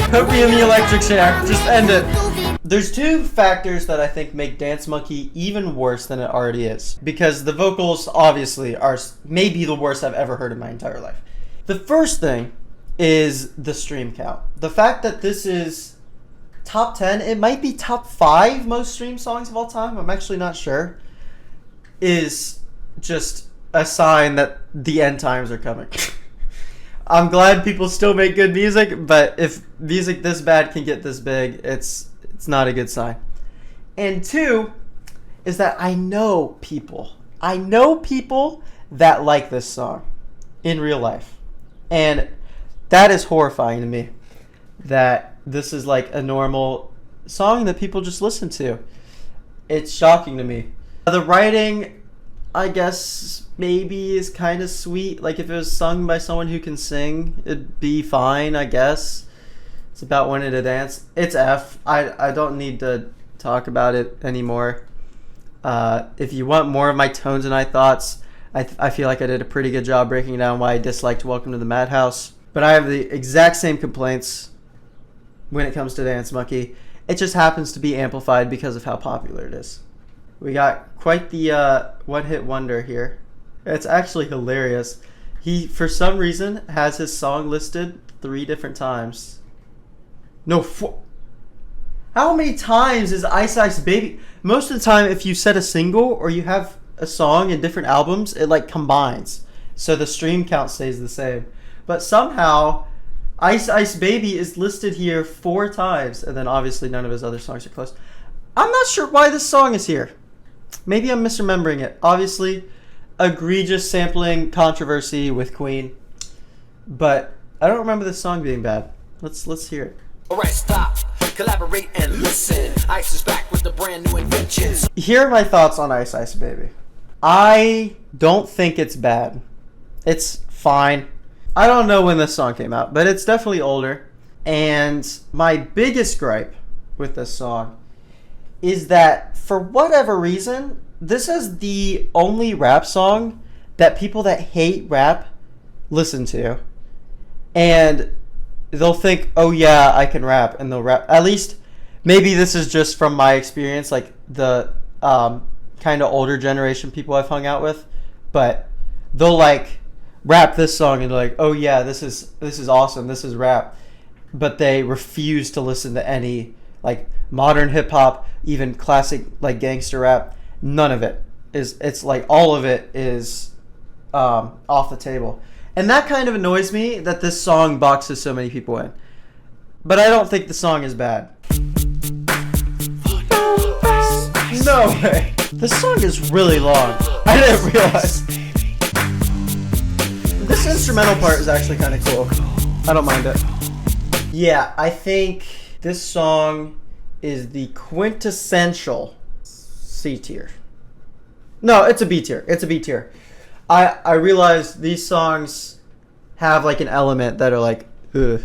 Speaker 1: Put me in the electric chair. Just end it. There's two factors that I think make Dance Monkey even worse than it already is. Because the vocals, obviously, are maybe the worst I've ever heard in my entire life. The first thing is the stream count. The fact that this is top 10, it might be top 5 most streamed songs of all time, I'm actually not sure, is just a sign that the end times are coming. I'm glad people still make good music, but if music this bad can get this big, it's not a good sign. And two is that I know people that like this song in real life. And that is horrifying to me, that this is like a normal song that people just listen to. It's shocking to me. The writing, I guess, maybe is kind of sweet. Like if it was sung by someone who can sing, it'd be fine, I guess. It's about wanting to dance. It's F. I don't need to talk about it anymore. If you want more of my Tones and I thoughts, I feel like I did a pretty good job breaking down why I disliked Welcome to the Madhouse. But I have the exact same complaints when it comes to Dance Monkey. It just happens to be amplified because of how popular it is. We got quite the one-hit wonder here. It's actually hilarious. He, for some reason, has his song listed 3 different times. No, 4. How many times is Ice Ice Baby? Most of the time, if you set a single or you have a song in different albums, it like combines. So the stream count stays the same. But somehow, Ice Ice Baby is listed here 4 times. And then obviously none of his other songs are close. I'm not sure why this song is here. Maybe I'm misremembering it. Obviously, egregious sampling controversy with Queen. But I don't remember this song being bad. Let's hear it.
Speaker 7: Alright, stop. Collaborate and listen. Ice is back with the brand new inventions.
Speaker 1: Here are my thoughts on Ice Ice Baby. I don't think it's bad. It's fine. I don't know when this song came out, but it's definitely older. And my biggest gripe with this song is that for whatever reason, this is the only rap song that people that hate rap listen to. And they'll think, oh yeah, I can rap, and they'll rap. At least, maybe this is just from my experience, like the kind of older generation people I've hung out with. But they'll like rap this song and they're like, oh yeah, this is awesome, this is rap. But they refuse to listen to any like modern hip hop, even classic like gangster rap. None of it is. It's like all of it is off the table. And that kind of annoys me that this song boxes so many people in. But I don't think the song is bad. No way. This song is really long. I didn't realize. This instrumental part is actually kind of cool. I don't mind it. Yeah, I think this song is the quintessential C tier. No, it's a B tier. It's a B tier. I realize these songs have like an element that are like, ugh.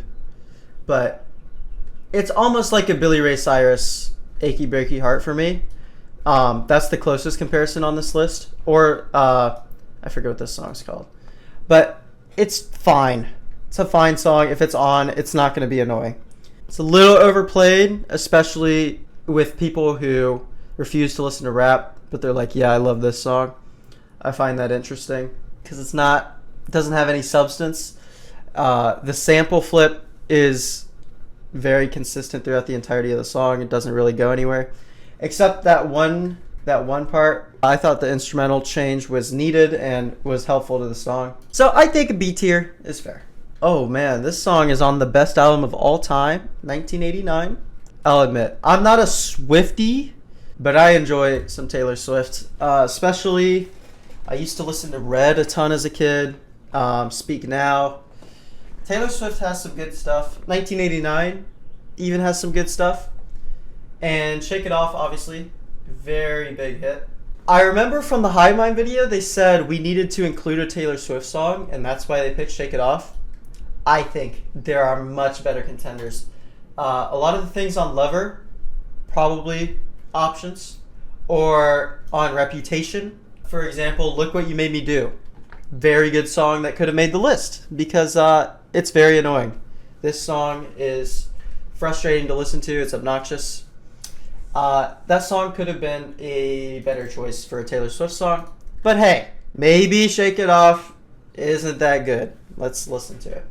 Speaker 1: But it's almost like a Billy Ray Cyrus Achy Breaky Heart for me. That's the closest comparison on this list. Or, I forget what this song's called. But it's fine. It's a fine song. If it's on, it's not going to be annoying. It's a little overplayed, especially with people who refuse to listen to rap, but they're like, yeah, I love this song. I find that interesting because it doesn't have any substance. The sample flip is very consistent throughout the entirety of the song. It doesn't really go anywhere, except that one part. I thought the instrumental change was needed and was helpful to the song. So I think a B tier is fair. Oh man, this song is on the best album of all time, 1989. I'll admit, I'm not a Swiftie, but I enjoy some Taylor Swift, especially. I used to listen to Red a ton as a kid. Speak Now. Taylor Swift has some good stuff. 1989 even has some good stuff. And Shake It Off, obviously, very big hit. I remember from the Hivemind video, they said we needed to include a Taylor Swift song, and that's why they picked Shake It Off. I think there are much better contenders. A lot of the things on Lover, probably options. Or on Reputation. For example, Look What You Made Me Do. Very good song that could have made the list because it's very annoying. This song is frustrating to listen to. It's obnoxious. That song could have been a better choice for a Taylor Swift song. But hey, maybe Shake It Off isn't that good. Let's listen to it.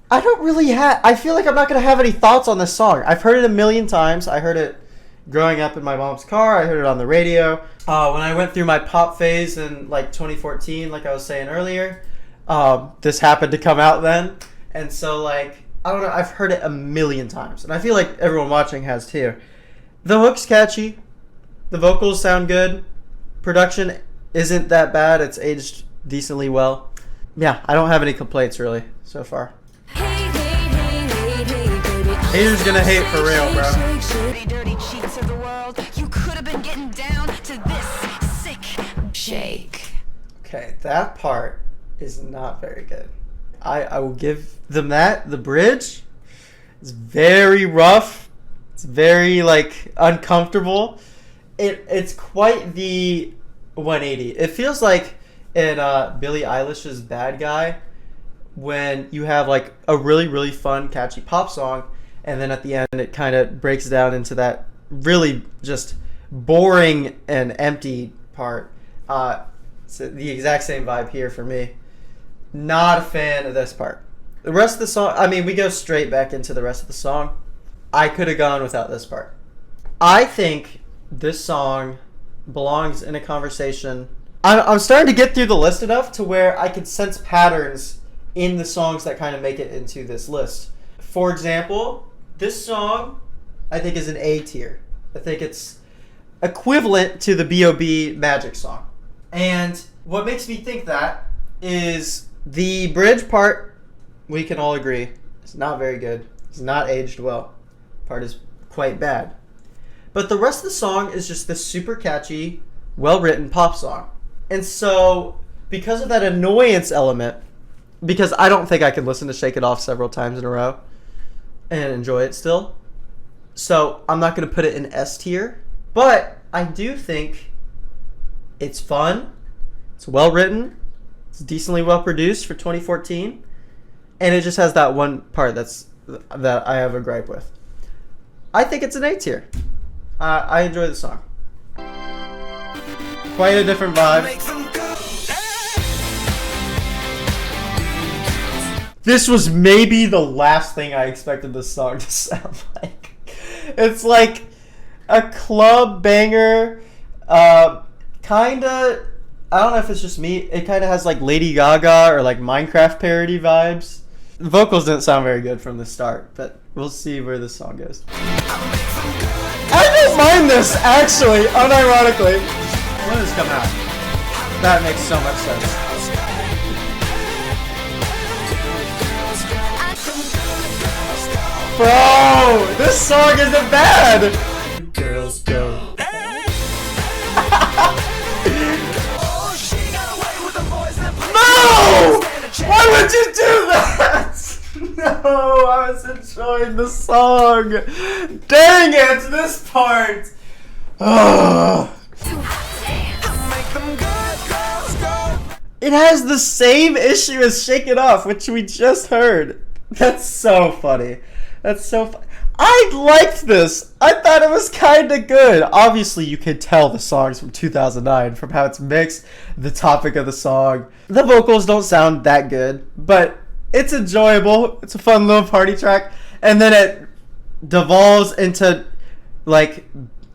Speaker 1: I don't really I feel like I'm not going to have any thoughts on this song. I've heard it a million times. I heard it growing up in my mom's car. I heard it on the radio. When I went through my pop phase in like 2014, like I was saying earlier, this happened to come out then. And so like, I don't know, I've heard it a million times. And I feel like everyone watching has too. The hook's catchy. The vocals sound good. Production isn't that bad. It's aged decently well. Yeah, I don't have any complaints really so far. Haters gonna hate for real, bro.
Speaker 2: Dirty cheats of the world. You could have been getting down to this sick shake.
Speaker 1: Okay, that part is not very good. I will give them that. The bridge is very rough. It's very like uncomfortable. It's quite the 180. It feels like in Billie Eilish's Bad Guy when you have like a really, really fun, catchy pop song, and then at the end it kind of breaks down into that really just boring and empty part. So the exact same vibe here for me. Not a fan of this part. The rest of the song, I mean, we go straight back into the rest of the song. I could have gone without this part. I think this song belongs in a conversation. I'm starting to get through the list enough to where I can sense patterns in the songs that kind of make it into this list. For example, this song I think is an A tier. I think it's equivalent to the B.O.B. Magic song. And what makes me think that is the bridge part, we can all agree, is not very good. It's not aged well. Part is quite bad. But the rest of the song is just this super catchy, well-written pop song. And so, because of that annoyance element, because I don't think I can listen to Shake It Off several times in a row and enjoy it still, so I'm not going to put it in S tier. But I do think it's fun, it's well-written, it's decently well-produced for 2014, and it just has that one part that I have a gripe with. I think it's an A tier. I enjoy the song. Quite a different vibe. This was maybe the last thing I expected this song to sound like. It's like a club banger, kinda, I don't know if it's just me, it kinda has like Lady Gaga or like Minecraft parody vibes. The vocals didn't sound very good from the start, but we'll see where this song goes. I don't mind this, actually, unironically. When does this come out? That makes so much sense. Bro, this song isn't bad! Girls go. No! Why would you do that? No, I was enjoying the song. Dang it, this part. Ugh. It has the same issue as Shake It Off, which we just heard. That's so funny. That's so funny. I liked this. I thought it was kind of good. Obviously, you could tell the song's from 2009 from how it's mixed, the topic of the song. The vocals don't sound that good, but it's enjoyable. It's a fun little party track. And then it devolves into, like,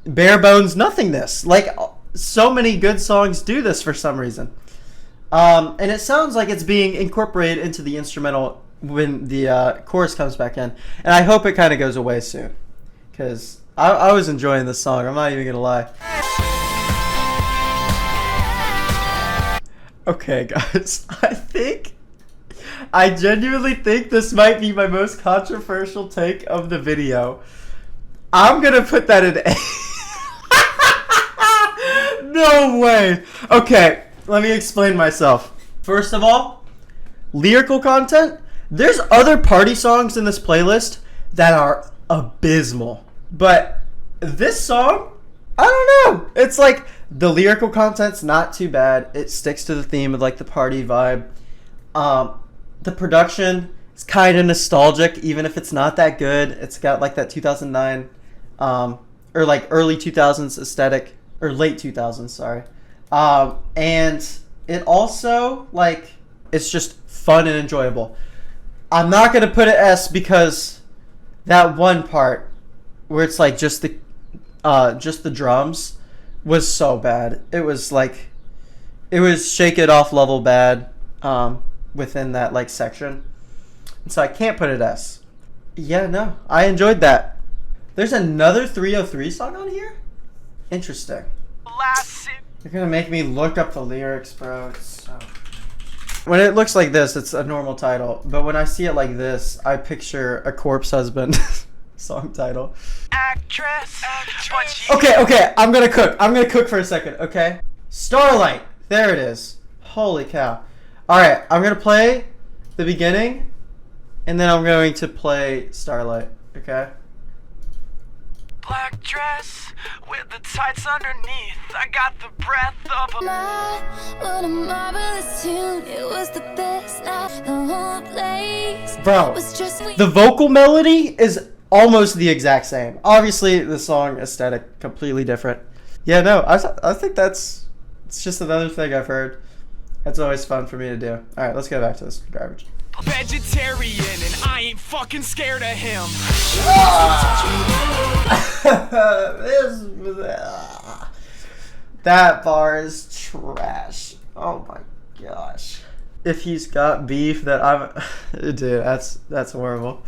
Speaker 1: bare bones nothingness. Like, so many good songs do this for some reason. And it sounds like it's being incorporated into the instrumental when the chorus comes back in. And I hope it kind of goes away soon. Because I was enjoying this song. I'm not even going to lie. Okay, guys. I genuinely think this might be my most controversial take of the video. I'm going to put that in A. No way. Okay, let me explain myself. First of all, lyrical content. There's other party songs in this playlist that are abysmal. But this song, I don't know. It's like the lyrical content's not too bad. It sticks to the theme of like the party vibe. The production is kind of nostalgic, even if it's not that good. It's got like that 2009 or like early 2000s aesthetic, or late 2000s, sorry. And it also, like, it's just fun and enjoyable. I'm not going to put it S because that one part where it's like just the drums was so bad. It was like, it was Shake It Off level bad within that like section. And so I can't put it S. Yeah, no, I enjoyed that. There's another 303 song on here? Interesting. You're going to make me look up the lyrics, bro. It's so... When it looks like this, it's a normal title. But when I see it like this, I picture a corpse husband song title.
Speaker 7: Actress.
Speaker 1: Okay, I'm gonna cook for a second, okay? Starlight, there it is. Holy cow. Alright, I'm gonna play the beginning, and then I'm going to play Starlight, okay?
Speaker 7: Black dress with the tights underneath. I got the breath of a
Speaker 8: What a marvelous tune. It was the best night. The whole place
Speaker 1: Bro,
Speaker 8: was just
Speaker 1: the vocal melody is almost the exact same. Obviously, the song aesthetic completely different. Yeah, no, I think it's just another thing I've heard. That's always fun for me to do. All right, let's go back to this garbage.
Speaker 9: Vegetarian and I ain't fucking scared of him.
Speaker 1: That bar is trash. Oh my gosh. If he's got beef that I'm dude, that's horrible.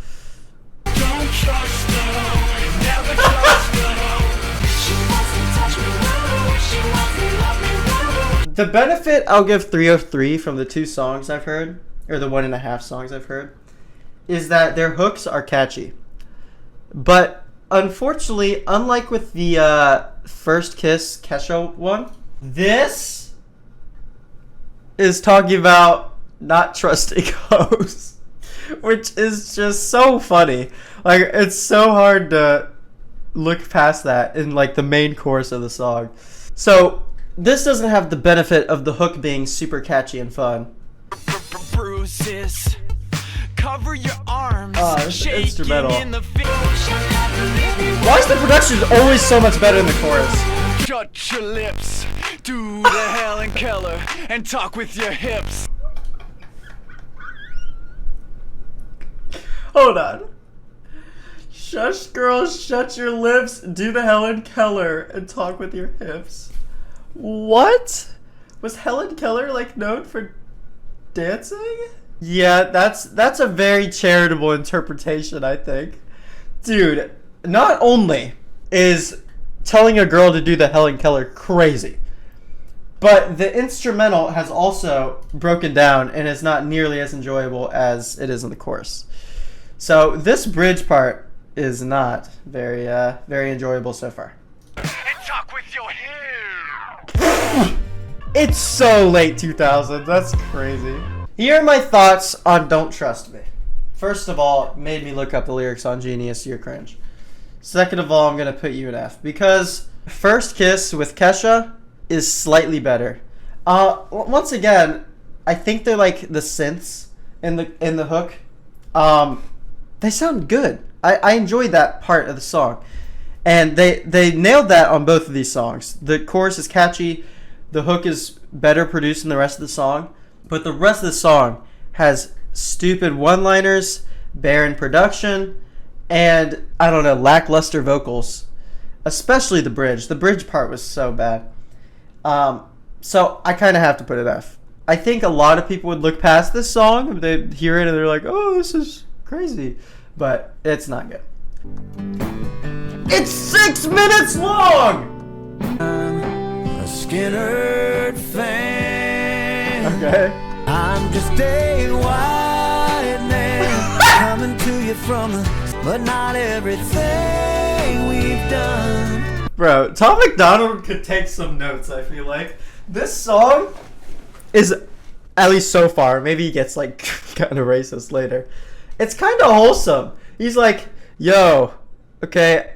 Speaker 9: Don't trust her, never trust her.
Speaker 8: She wants to touch me, no. She wants to love me, no.
Speaker 1: The benefit I'll give 303 from the 2 songs I've heard, or the 1.5 songs I've heard, is that their hooks are catchy. But unfortunately, unlike with the First Kiss Kesha one, this is talking about not trusting hoes, which is just so funny. Like, it's so hard to look past that in like the main chorus of the song. So this doesn't have the benefit of the hook being super catchy and fun.
Speaker 9: Bruises, cover your arms.
Speaker 1: It's instrumental.
Speaker 9: In the
Speaker 1: Why is the production always so much better in the chorus?
Speaker 9: Shut your lips, do the Helen Keller, and talk with your hips.
Speaker 1: Hold on. Shush, girls, shut your lips, do the Helen Keller, and talk with your hips. What? Was Helen Keller like known for dancing? Yeah, that's a very charitable interpretation, I think. Dude, not only is telling a girl to do the Helen Keller crazy, but the instrumental has also broken down and is not nearly as enjoyable as it is in the chorus. So this bridge part is not very very enjoyable so far.
Speaker 9: And talk with your hair.
Speaker 1: It's so late 2000s. That's crazy. Here are my thoughts on Don't Trust Me. First of all, it made me look up the lyrics on Genius. You're cringe. Second of all, I'm going to put you in F because First Kiss with Kesha is slightly better. Once again, I think they're like the synths in the hook. They sound good. I enjoyed that part of the song. And they nailed that on both of these songs. The chorus is catchy. The hook is better produced than the rest of the song. But the rest of the song has stupid one-liners, barren production, and, I don't know, lackluster vocals. Especially the bridge. The bridge part was so bad. So I kind of have to put it F. I think a lot of people would look past this song. They hear it and they're like, oh, this is crazy. But it's not good. It's 6 minutes long!
Speaker 5: A Skinner fan.
Speaker 1: Okay.
Speaker 5: I'm just a white man coming to you from but not everything we've done.
Speaker 1: Bro, Tom McDonald could take some notes, I feel like. This song is, at least so far, maybe he gets like kind of racist later. It's kind of wholesome. He's like, yo, okay,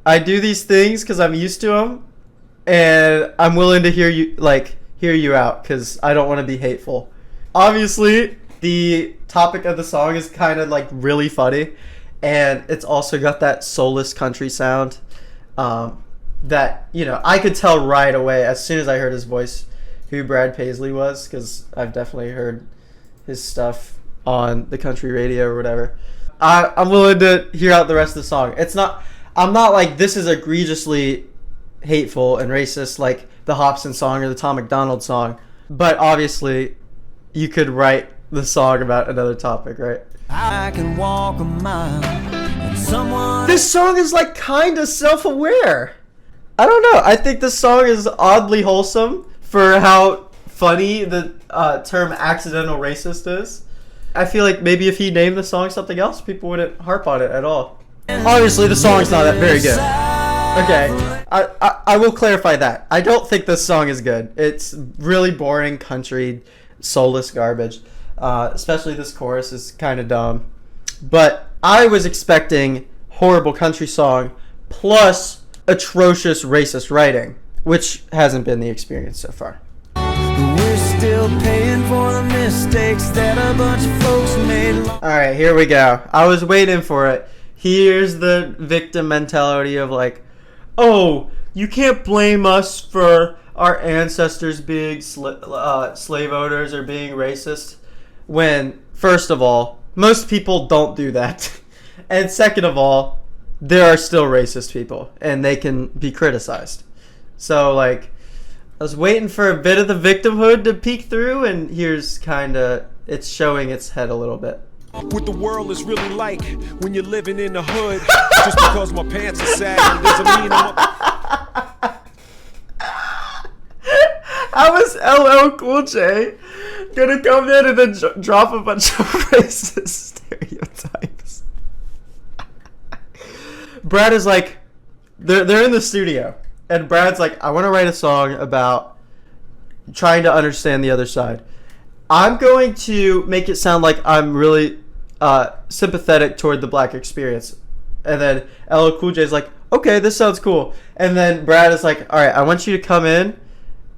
Speaker 1: I do these things because I'm used to them, and I'm willing to hear you out because I don't want to be hateful. Obviously, the topic of the song is kind of like really funny, and it's also got that soulless country sound that, you know, I could tell right away as soon as I heard his voice who Brad Paisley was, because I've definitely heard his stuff on the country radio or whatever. I'm willing to hear out the rest of the song. I'm not like this is egregiously hateful and racist like the Hobson song or the Tom McDonald song, but obviously you could write the song about another topic, right?
Speaker 5: I can walk a mile and someone.
Speaker 1: This song is like kind of self-aware. I don't know. I think this song is oddly wholesome for how funny the term accidental racist is. I feel like maybe if he named the song something else, people wouldn't harp on it at all. Obviously, the song's not that very good. Okay, I will clarify that. I don't think this song is good. It's really boring country, soulless garbage. Especially this chorus is kind of dumb. But I was expecting horrible country song plus atrocious racist writing, which hasn't been the experience so far.
Speaker 5: We're still paying for the mistakes that a bunch of folks made.
Speaker 1: Alright, here we go. I was waiting for it. Here's the victim mentality of like, oh, you can't blame us for our ancestors being slave owners or being racist when, first of all, most people don't do that. And second of all, there are still racist people and they can be criticized. So, like, I was waiting for a bit of the victimhood to peek through, and here's kind of, it's showing its head a little bit.
Speaker 10: What the world is really like when you're living in the hood. Just because my pants are sagging doesn't mean I'm
Speaker 1: How is LL Cool J gonna come in and then drop a bunch of racist stereotypes? Brad is like, they're in the studio, and Brad's like, I want to write a song about trying to understand the other side. I'm going to make it sound like I'm really sympathetic toward the black experience. And then LL Cool J is like, okay, this sounds cool. And then Brad is like, all right, I want you to come in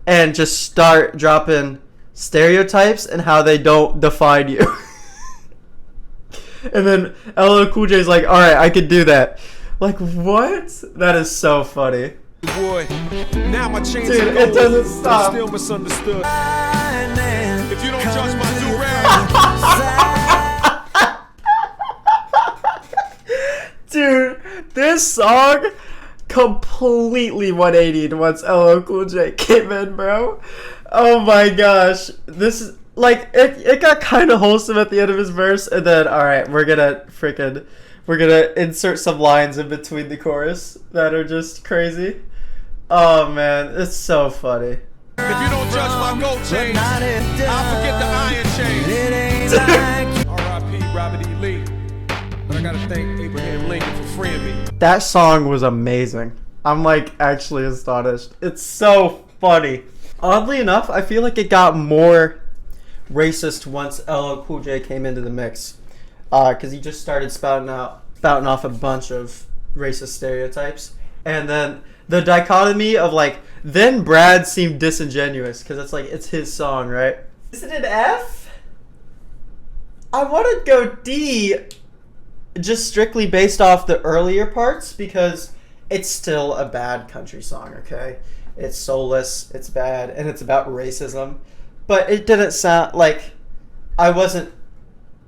Speaker 1: and just start dropping stereotypes and how they don't define you. And then LL Cool J is like, all right, I could do that. Like, what? That is so funny.
Speaker 10: boy. Now my chains
Speaker 1: Dude,
Speaker 10: are
Speaker 1: it
Speaker 10: gold,
Speaker 1: doesn't
Speaker 10: but
Speaker 1: stop.
Speaker 10: still misunderstood. If you don't judge my do-rag.
Speaker 1: Dude, this song completely 180'd once LL Cool J came in, bro. Oh my gosh. This is, like, it got kind of wholesome at the end of his verse, and then, alright, we're gonna insert some lines in between the chorus that are just crazy. Oh man, it's so funny.
Speaker 10: If you don't judge my gold chains, I'll forget the iron chains. R.I.P. Robert E. Lee. But I gotta thank Abraham Lincoln for freeing me.
Speaker 1: That song was amazing. I'm like actually astonished. It's so funny. Oddly enough, I feel like it got more racist once LL Cool J came into the mix. Because he just started spouting off a bunch of racist stereotypes. And then the dichotomy of like, then Brad seemed disingenuous because it's like, it's his song, right? Is it an F? I want to go D just strictly based off the earlier parts because it's still a bad country song, okay? It's soulless, it's bad, and it's about racism. But it didn't sound like, I wasn't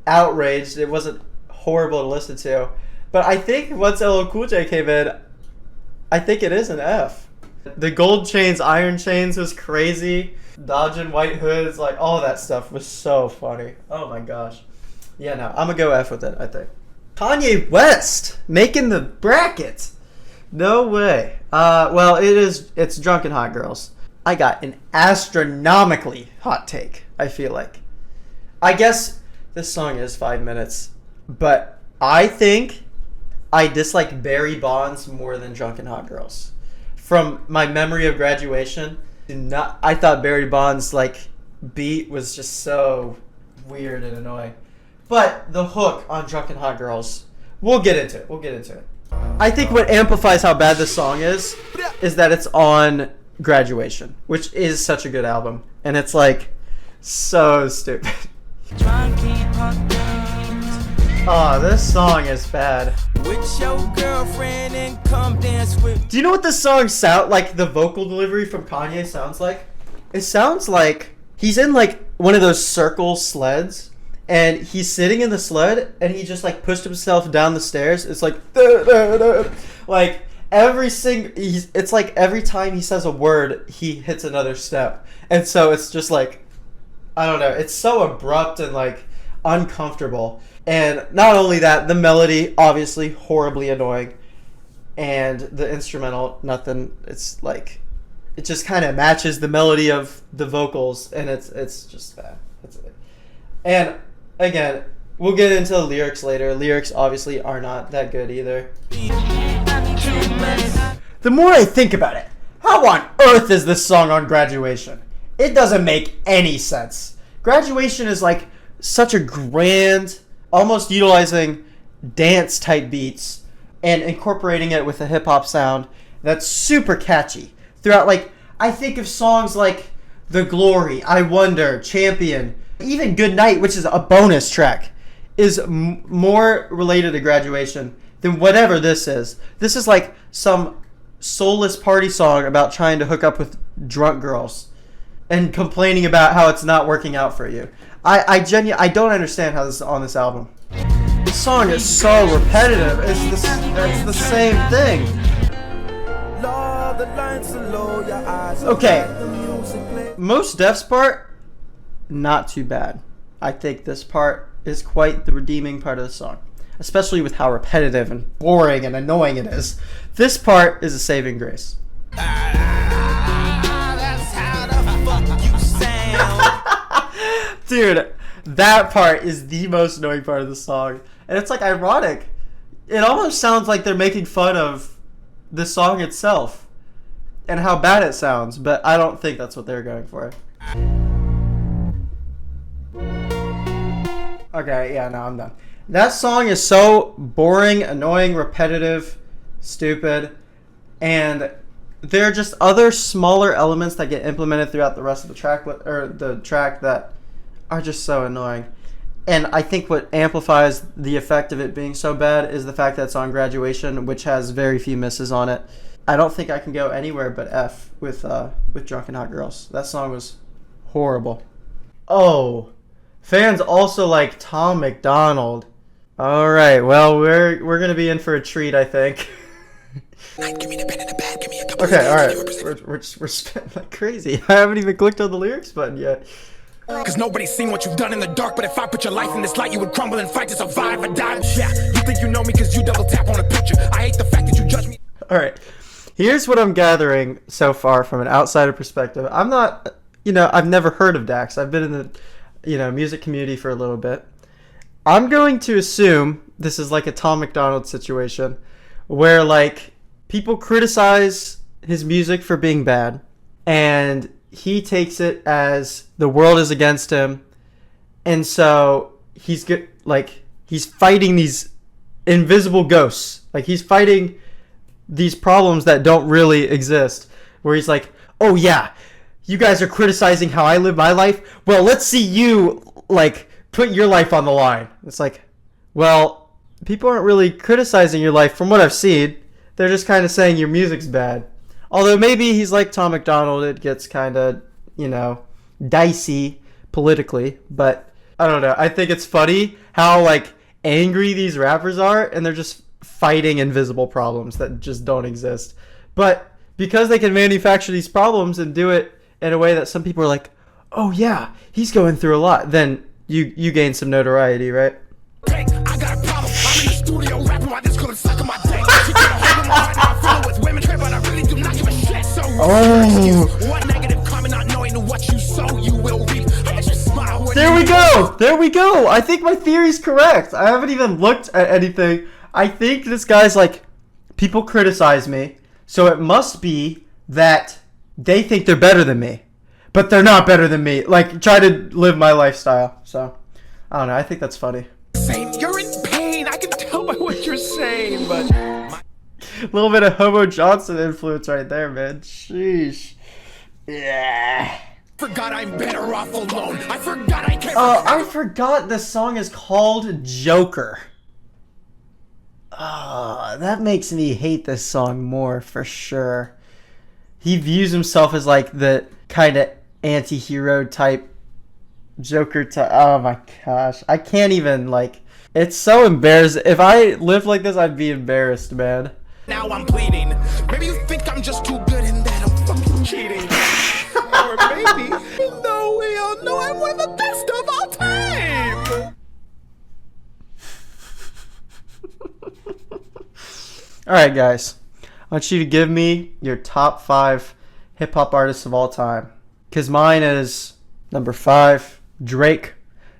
Speaker 1: outraged, it wasn't horrible to listen to. But I think once LL Cool J came in, I think it is an F. The gold chains, iron chains was crazy. Dodging white hoods, like all that stuff was so funny. Oh my gosh. Yeah, no, I'm gonna go F with it, I think. Kanye West making the bracket. No way. Well, it's Drunken Hot Girls. I got an astronomically hot take, I feel like. I guess this song is 5 minutes, but I think I dislike Barry Bonds more than Drunken Hot Girls. From my memory of graduation, I thought Barry Bonds' like beat was just so weird and annoying. But the hook on Drunken Hot Girls, we'll get into it. I think what amplifies how bad this song is that it's on Graduation, which is such a good album. And it's like so stupid. Oh, this song is bad.
Speaker 5: With your girlfriend and come dance with.
Speaker 1: Do you know what this song sound like? The vocal delivery from Kanye sounds like? It sounds like he's in like one of those circle sleds, and he's sitting in the sled, and he just like pushed himself down the stairs. It's like like it's like every time he says a word, he hits another step, and so it's just like, I don't know. It's so abrupt and like uncomfortable. And not only that, the melody, obviously horribly annoying. And the instrumental, nothing. It's like, it just kind of matches the melody of the vocals. And it's just bad. That's it. And again, we'll get into the lyrics later. Lyrics obviously are not that good either. The more I think about it, how on earth is this song on Graduation? It doesn't make any sense. Graduation is like such a grand, almost utilizing dance type beats and incorporating it with a hip hop sound that's super catchy throughout. Like, I think of songs like The Glory, I Wonder, Champion, even Good Night, which is a bonus track, is more related to Graduation than whatever this is. This is like some soulless party song about trying to hook up with drunk girls and complaining about how it's not working out for you. I don't understand how this is on this album. This song is so repetitive. It's the same thing. Okay, Most Def's part, not too bad. I think this part is quite the redeeming part of the song, especially with how repetitive and boring and annoying it is. This part is a saving grace. Dude, that part is the most annoying part of the song. And it's like ironic. It almost sounds like they're making fun of the song itself and how bad it sounds, but I don't think that's what they're going for. Okay, yeah, no, I'm done. That song is so boring, annoying, repetitive, stupid, and there are just other smaller elements that get implemented throughout the rest of the track, or the track, that are just so annoying. And I think what amplifies the effect of it being so bad is the fact that it's on Graduation, which has very few misses on it. I don't think I can go anywhere but F with Drunken Hot Girls. That song was horrible. Oh, fans also like Tom McDonald. All right, well, we're gonna be in for a treat, I think. Okay, all right, we're spitting like crazy. I haven't even clicked on the lyrics button yet.
Speaker 10: Cause nobody's seen what you've done in the dark, but if I put your life in this light, you would crumble and fight to survive or die. Yeah, you think you know me cause you double tap on a picture. I hate the fact that you judge me.
Speaker 1: All right, here's what I'm gathering so far from an outsider perspective. I'm not, I've never heard of Dax. I've been in the, music community for a little bit. I'm going to assume this is like a Tom McDonald situation where, like, people criticize his music for being bad, and he takes it as the world is against him, and so he's fighting these invisible ghosts. Like, he's fighting these problems that don't really exist, where he's like, oh yeah, you guys are criticizing how I live my life, well, let's see you, like, put your life on the line. It's like, well, people aren't really criticizing your life from what I've seen. They're just kind of saying your music's bad. Although maybe he's like Tom McDonald, it gets kind of, dicey politically. But I don't know. I think it's funny how, like, angry these rappers are, and they're just fighting invisible problems that just don't exist. But because they can manufacture these problems and do it in a way that some people are like, oh yeah, he's going through a lot, then you gain some notoriety, right?
Speaker 10: I got a problem. I'm in the studio rapping while this couldn't suck on my dick. She get a hold of my heart, I'm feeling with women, but I really do not give a shit. So one negative comment, not knowing what you sow, you will reap. I bet you smile.
Speaker 1: There we go. I think my theory's correct. I haven't even looked at anything. I think this guy's like, people criticize me, so it must be that they think they're better than me, but they're not better than me. Like, try to live my lifestyle. So, I don't know. I think that's funny.
Speaker 10: You're in pain. I can tell by what you're saying, but
Speaker 1: a little bit of Homo Johnson influence right there, man. Sheesh. Yeah.
Speaker 10: Forgot I'm better off alone. I forgot I can't.
Speaker 1: I forgot the song is called Joker. That makes me hate this song more for sure. He views himself as like the kind of anti-hero type Joker type. Oh my gosh. I can't even, like, it's so embarrassing. If I lived like this, I'd be embarrassed, man.
Speaker 10: Now I'm bleeding. Maybe you think I'm just too good and that I'm fucking cheating. Or maybe, no, we all know I'm one of the best of all time.
Speaker 1: Alright, guys. I want you to give me your top 5 hip-hop artists of all time. Because mine is number 5, Drake.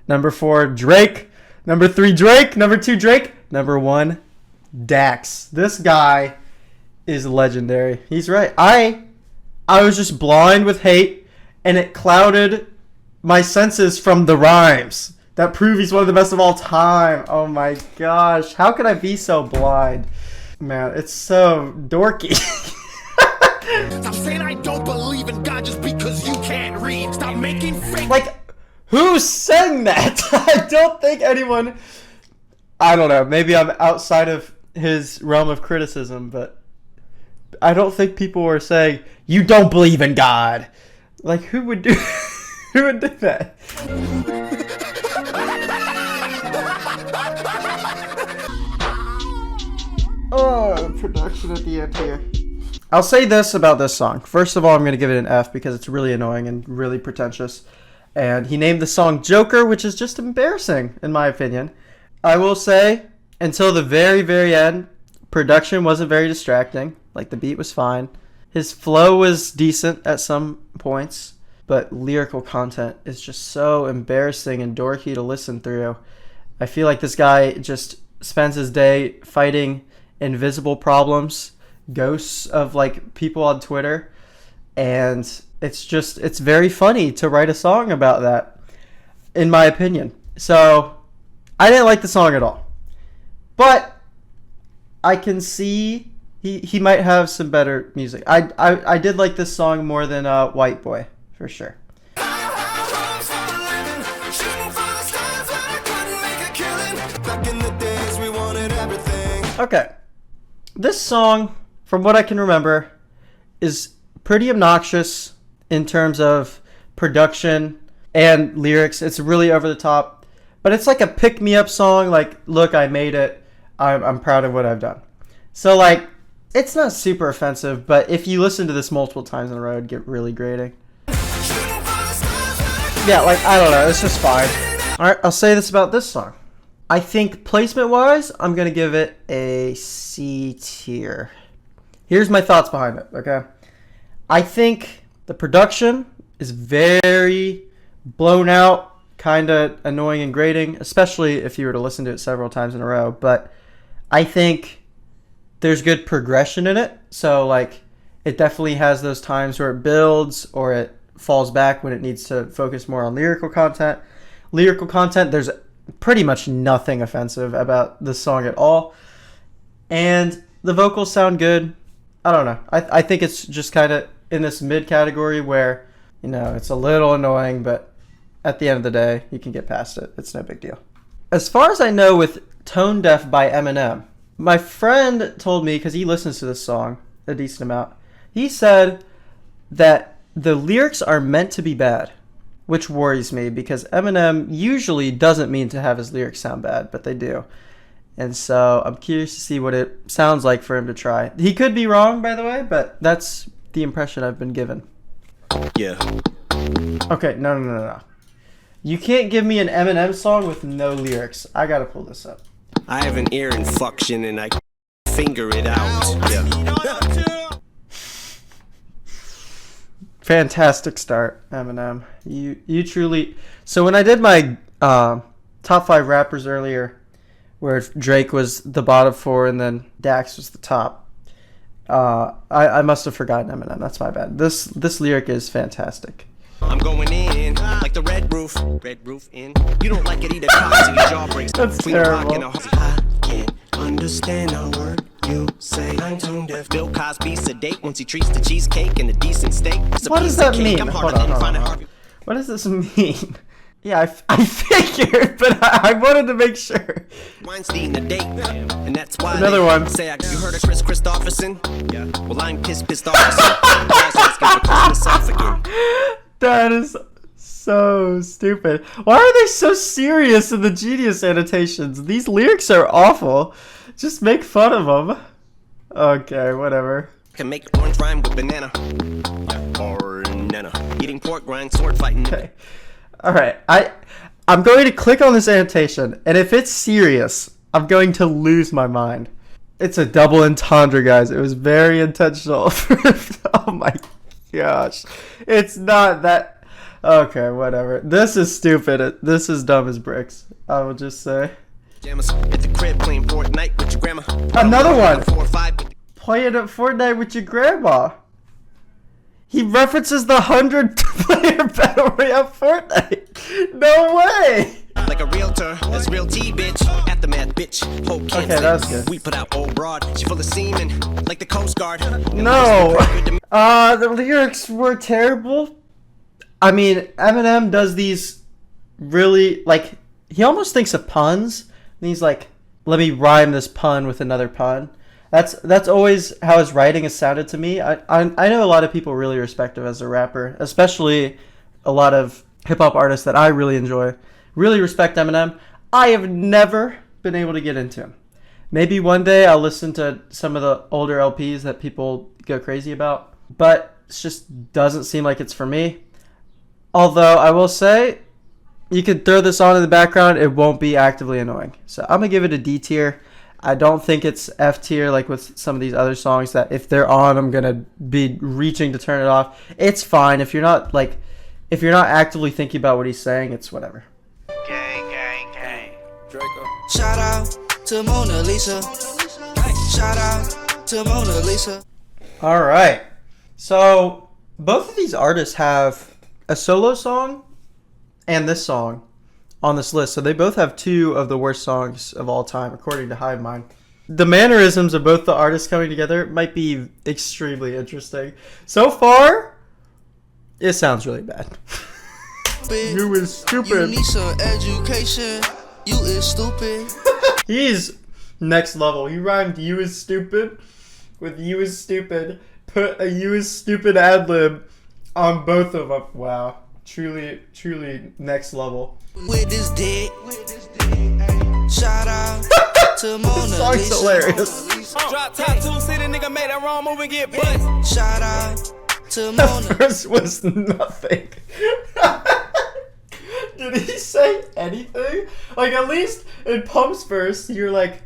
Speaker 1: Number 4, Drake. Number 3, Drake. Number 2, Drake. Number 1, Dax. This guy is legendary. He's right. I was just blind with hate, and it clouded my senses from the rhymes that prove he's one of the best of all time. Oh my gosh. How could I be so blind? Man, it's so dorky.
Speaker 10: Stop saying I don't believe in God just because you can't read. Stop making fake.
Speaker 1: Like, who sang that? I don't think anyone. I don't know. Maybe I'm outside of his realm of criticism, but I don't think people were saying, you don't believe in God. Like, who would do who would do that? Oh, production at the end here. I'll say this about this song. First of all, I'm going to give it an F because it's really annoying and really pretentious. And he named the song Joker, which is just embarrassing, in my opinion. I will say, until the very, very end, production wasn't very distracting. Like, the beat was fine. His flow was decent at some points. But lyrical content is just so embarrassing and dorky to listen through. I feel like this guy just spends his day fighting invisible problems, ghosts of like people on Twitter, and it's very funny to write a song about that, in my opinion. So I didn't like the song at all, but I can see he might have some better music. I did like this song more than White Boy, for sure. Okay, this song, from what I can remember, is pretty obnoxious in terms of production and lyrics. It's really over the top, but it's like a pick-me-up song. Like, look, I made it. I'm proud of what I've done. So, like, it's not super offensive, but if you listen to this multiple times in a row, it'd get really grating. Yeah, like, I don't know. It's just fine. All right, I'll say this about this song. I think placement-wise, I'm going to give it a C tier. Here's my thoughts behind it, okay? I think the production is very blown out, kind of annoying and grating, especially if you were to listen to it several times in a row. But I think there's good progression in it. So, like, it definitely has those times where it builds or it falls back when it needs to focus more on lyrical content. Lyrical content, there's pretty much nothing offensive about this song at all. And the vocals sound good. I don't know. I think it's just kind of in this mid category where, you know, it's a little annoying, but at the end of the day, you can get past it. It's no big deal. As far as I know, with Tone Deaf by Eminem, my friend told me, because he listens to this song a decent amount, he said that the lyrics are meant to be bad, which worries me because Eminem usually doesn't mean to have his lyrics sound bad, but they do. And so I'm curious to see what it sounds like for him to try. He could be wrong, by the way, but that's the impression I've been given.
Speaker 11: Yeah.
Speaker 1: Okay, no. You can't give me an Eminem song with no lyrics. I gotta pull this up.
Speaker 11: I have an ear infection and I finger it out. Yeah.
Speaker 1: Fantastic start, Eminem. You truly... So when I did my top 5 rappers earlier, where Drake was the bottom 4 and then Dax was the top, I must have forgotten Eminem. That's my bad. This lyric is fantastic.
Speaker 11: I'm going in like the red roof in. You don't like it either, cause your jaw breaks.
Speaker 1: That's terrible.
Speaker 11: I can't understand a word you say. I'm tone deaf. Bill Cosby sedate once he treats the cheesecake and a decent steak.
Speaker 1: What does that mean? Hold on. What does this mean? Yeah, I figured, but I wanted to make sure.
Speaker 11: Weinstein the date, and that's why
Speaker 1: another one.
Speaker 11: Say, you heard of Chris Christopherson? Yeah. Well, I'm pissed off.
Speaker 1: That is so stupid. Why are they so serious in the Genius annotations? These lyrics are awful. Just make fun of them. Okay, whatever.
Speaker 11: Can make orange rhyme with banana. Or nana. Eating pork rind, sword fighting.
Speaker 1: Okay. Alright, I'm going to click on this annotation, and if it's serious, I'm going to lose my mind. It's a double entendre, guys. It was very intentional. Oh my gosh. It's not that... Okay, whatever. This is stupid. This is dumb as bricks, I will just say.
Speaker 11: At the crib playing Fortnite with your grandma.
Speaker 1: Another one! Playing at Fortnite with your grandma. He references the 100-player Battle Royale Fortnite. No way!
Speaker 11: Like a realtor, that's real T, bitch. At the math, bitch. Whole
Speaker 1: okay, that's good.
Speaker 11: We put out old broad. She full of semen, like the Coast Guard.
Speaker 1: No! The lyrics were terrible. I mean, Eminem does these really, like, he almost thinks of puns. And he's like, let me rhyme this pun with another pun. That's always how his writing has sounded to me. I know a lot of people really respect him as a rapper, especially a lot of hip hop artists that I really enjoy. Really respect Eminem. I have never been able to get into him. Maybe one day I'll listen to some of the older LPs that people go crazy about, but it just doesn't seem like it's for me. Although I will say, you could throw this on in the background, it won't be actively annoying. So I'm going to give it a D tier. I don't think it's F tier like with some of these other songs that if they're on, I'm going to be reaching to turn it off. It's fine. If you're not actively thinking about what he's saying, it's whatever.
Speaker 5: Gang, gang, gang.
Speaker 3: Draco.
Speaker 6: Shout out to Mona Lisa. Shout out to Mona Lisa.
Speaker 1: All right. So both of these artists have a solo song and this song on this list. So they both have two of the worst songs of all time, according to Hivemind. The mannerisms of both the artists coming together might be extremely interesting. So far, it sounds really bad. You is stupid.
Speaker 6: You need some education. You is stupid.
Speaker 1: He's next level. He rhymed "you is stupid" with "you is stupid." Put a "you is stupid" ad lib on both of them. Wow, truly next level.
Speaker 6: With this dick. Shout out to Mona
Speaker 1: This song's
Speaker 6: Lisa.
Speaker 1: hilarious.
Speaker 3: Drop top 2 city nigga made that wrong move and get bust.
Speaker 6: Shout out to
Speaker 1: The
Speaker 6: Mona.
Speaker 1: first was nothing. Did he say anything? Like, at least in Pump's verse, you're like,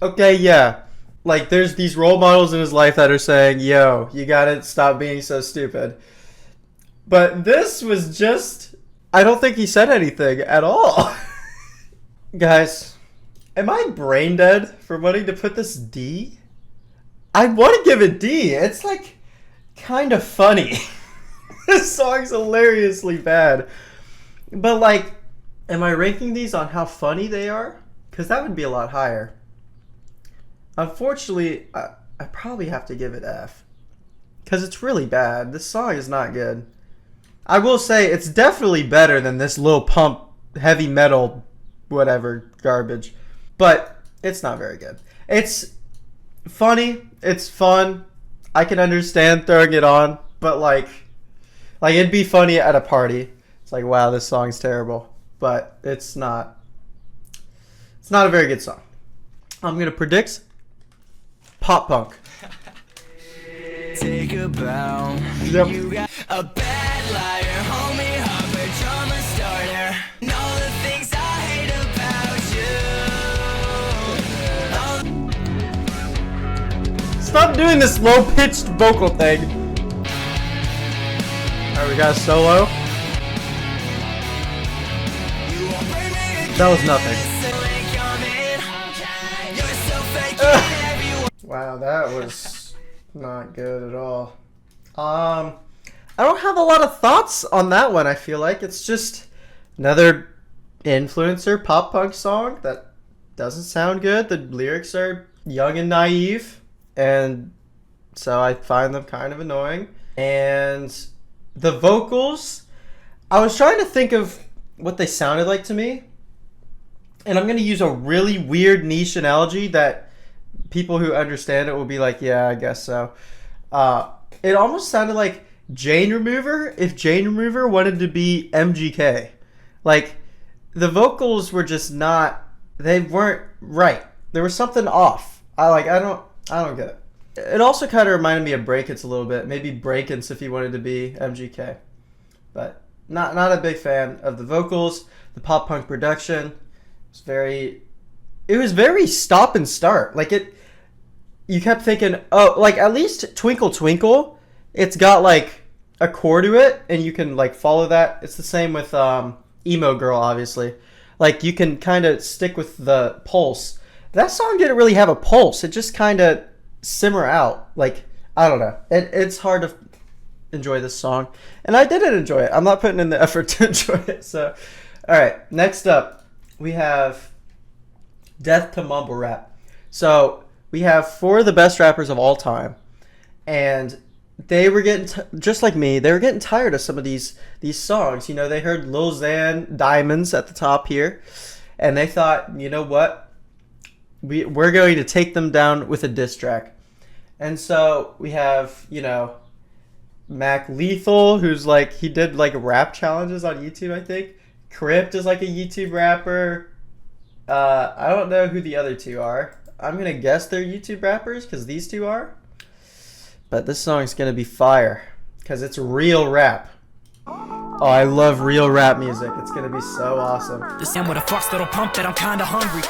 Speaker 1: okay, yeah. Like, there's these role models in his life that are saying, yo, you gotta stop being so stupid. But this was just, I don't think he said anything at all. Guys, am I brain dead for wanting to put this D? I want to give it D. It's like kind of funny. This song's hilariously bad. But like, am I ranking these on how funny they are? Because that would be a lot higher. Unfortunately, I probably have to give it F. Because it's really bad. This song is not good. I will say it's definitely better than this Lil Pump heavy metal whatever garbage. But it's not very good. It's funny. It's fun. I can understand throwing it on. But like it'd be funny at a party. It's like, wow, this song's terrible. But it's not a very good song. I'm going to predict pop punk.
Speaker 5: Take a bow.
Speaker 1: Yep.
Speaker 5: You got a bad liar, homie, hopper, drama starter. And all the things I hate about you.
Speaker 1: Stop doing this low-pitched vocal thing. Alright, we got a solo. That was nothing. Wow, that was not good at all. I don't have a lot of thoughts on that one. I feel like it's just another influencer pop punk song that doesn't sound good. The lyrics are young and naive, and so I find them kind of annoying. And the vocals, I was trying to think of what they sounded like to me, and I'm going to use a really weird niche analogy that people who understand it will be like, yeah, I guess so. It almost sounded like Jane Remover if Jane Remover wanted to be MGK. Like, the vocals were just not, they weren't right. There was something off. I don't get it. It also kind of reminded me of Breakins a little bit. Maybe Breakins if he wanted to be MGK. But not a big fan of the vocals. The pop punk production was very stop and start. Like, you kept thinking, oh, like, at least Twinkle Twinkle, it's got like a core to it and you can like follow that. It's the same with Emo Girl, obviously. Like, you can kind of stick with the pulse. That song didn't really have a pulse. It just kind of simmer out. Like, I don't know. It's hard to enjoy this song. And I didn't enjoy it. I'm not putting in the effort to enjoy it. So, alright. Next up, we have Death to Mumble Rap. So, we have four of the best rappers of all time. And they were getting, just like me, they were getting tired of some of these songs. You know, they heard Lil Xan, Diamonds at the top here. And they thought, you know what? we're going to take them down with a diss track. And so we have, you know, Mac Lethal, who's like, he did like rap challenges on YouTube, I think. Crypt is like a YouTube rapper. I don't know who the other two are. I'm going to guess they're YouTube rappers because these two are. But this song's going to be fire because it's real rap. Oh, I love real rap music. It's going to be so awesome.
Speaker 12: This am with a fuck's little pump that I'm kind of hungry.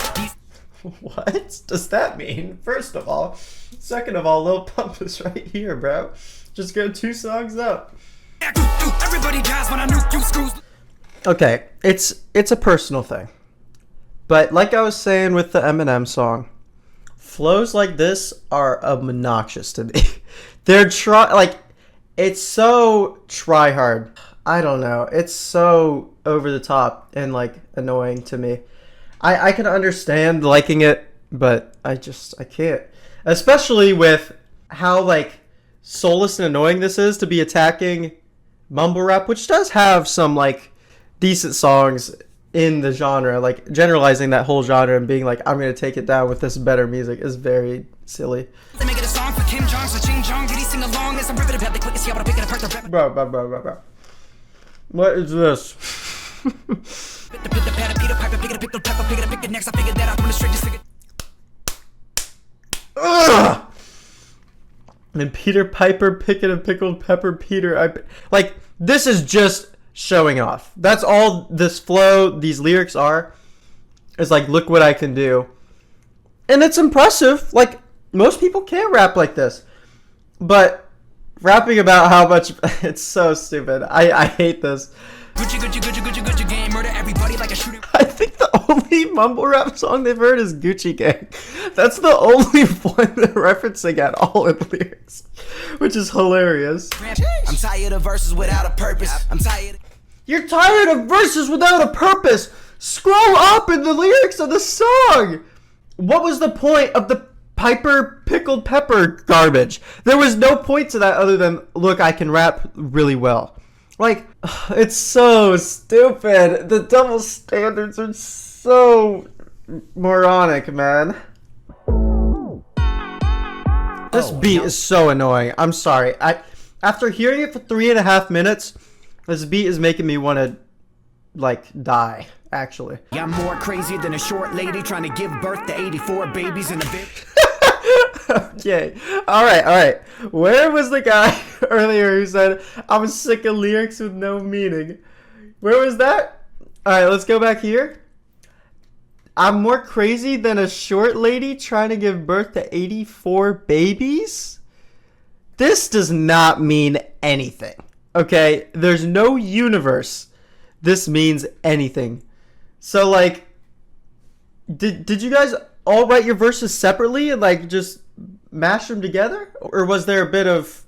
Speaker 1: What does that mean? First of all. Second of all, Lil Pump is right here, bro. Just go 2 songs up.
Speaker 12: Everybody dies when I nuke you screws.
Speaker 1: Okay, it's a personal thing. But like I was saying with the Eminem song, flows like this are obnoxious to me. They're it's so try hard. I don't know. It's so over the top and like annoying to me. I can understand liking it, but I can't. Especially with how like soulless and annoying this is to be attacking mumble rap, which does have some like decent songs in the genre. Like generalizing that whole genre and being like, I'm gonna take it down with this better music is very silly.
Speaker 12: They make it a song for Kim Jong, so Ching Jong, did he sing along as I'm ripping about the quickest, yeah, but I pick it apart the rap.
Speaker 1: Bro. What is this? Ugh! And Peter Piper picking a pickled pepper Peter. Like, this is just showing off. That's all this flow, these lyrics are. Is like, look what I can do. And it's impressive. Like, most people can't rap like this. But rapping about how much... It's so stupid. I hate this.
Speaker 12: Gucci gang, murder everybody like a shooting.
Speaker 1: I think the only mumble rap song they've heard is Gucci Gang. That's the only one they're referencing at all in lyrics, which is hilarious.
Speaker 12: I'm tired of verses without a purpose.
Speaker 1: You're tired of verses without a purpose. Scroll up in the lyrics of the song. What was the point of the Piper pickled pepper garbage? There was no point to that other than, look, I can rap really well. Like, it's so stupid. The double standards are so moronic, man. This beat is so annoying. I'm sorry. After hearing it for 3.5 minutes, this beat is making me want to, like, die, actually.
Speaker 12: Yeah, I'm more crazy than a short lady trying to give birth to 84 babies in a bit.
Speaker 1: Okay. Alright. Where was the guy earlier who said, I'm sick of lyrics with no meaning? Where was that? Alright, let's go back here. I'm more crazy than a short lady trying to give birth to 84 babies? This does not mean anything. Okay? There's no universe this means anything. So, like, did you guys all write your verses separately and, like, just mash them together? Or was there a bit of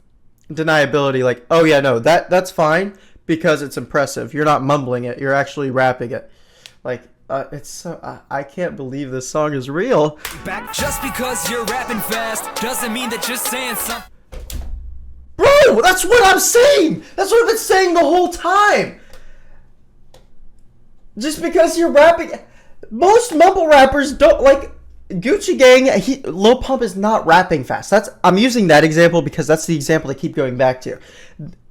Speaker 1: deniability, like, oh yeah, no, that's fine because it's impressive. You're not mumbling it, you're actually rapping it. Like, it's so I can't believe this song is real.
Speaker 12: Back just because you're rapping fast doesn't mean that you're saying something.
Speaker 1: Bro, that's what I'm saying. That's what I've been saying the whole time. Just because you're rapping, most mumble rappers don't, like Gucci Gang, Lil Pump is not rapping fast. I'm using that example because that's the example I keep going back to.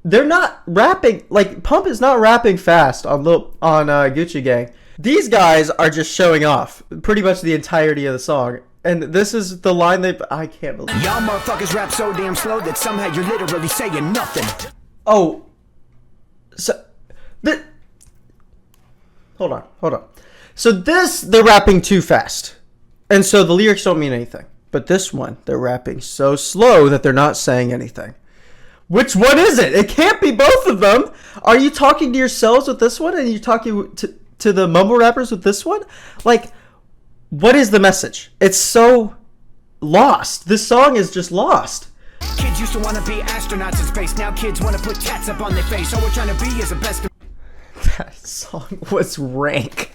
Speaker 1: They're not rapping, like, Pump is not rapping fast on Gucci Gang. These guys are just showing off pretty much the entirety of the song. And this is the line I can't believe.
Speaker 12: Y'all motherfuckers rap so damn slow that somehow you're literally saying nothing.
Speaker 1: Oh. So, hold on. So they're rapping too fast. And so the lyrics don't mean anything. But this one, they're rapping so slow that they're not saying anything. Which one is it? It can't be both of them. Are you talking to yourselves with this one and you're talking to the mumble rappers with this one? Like, what is the message? It's so lost. This song is just lost.
Speaker 12: Kids used to want to be astronauts in space. Now kids want to put tats up on their face. All we're trying to be is the best.
Speaker 1: That song was rank.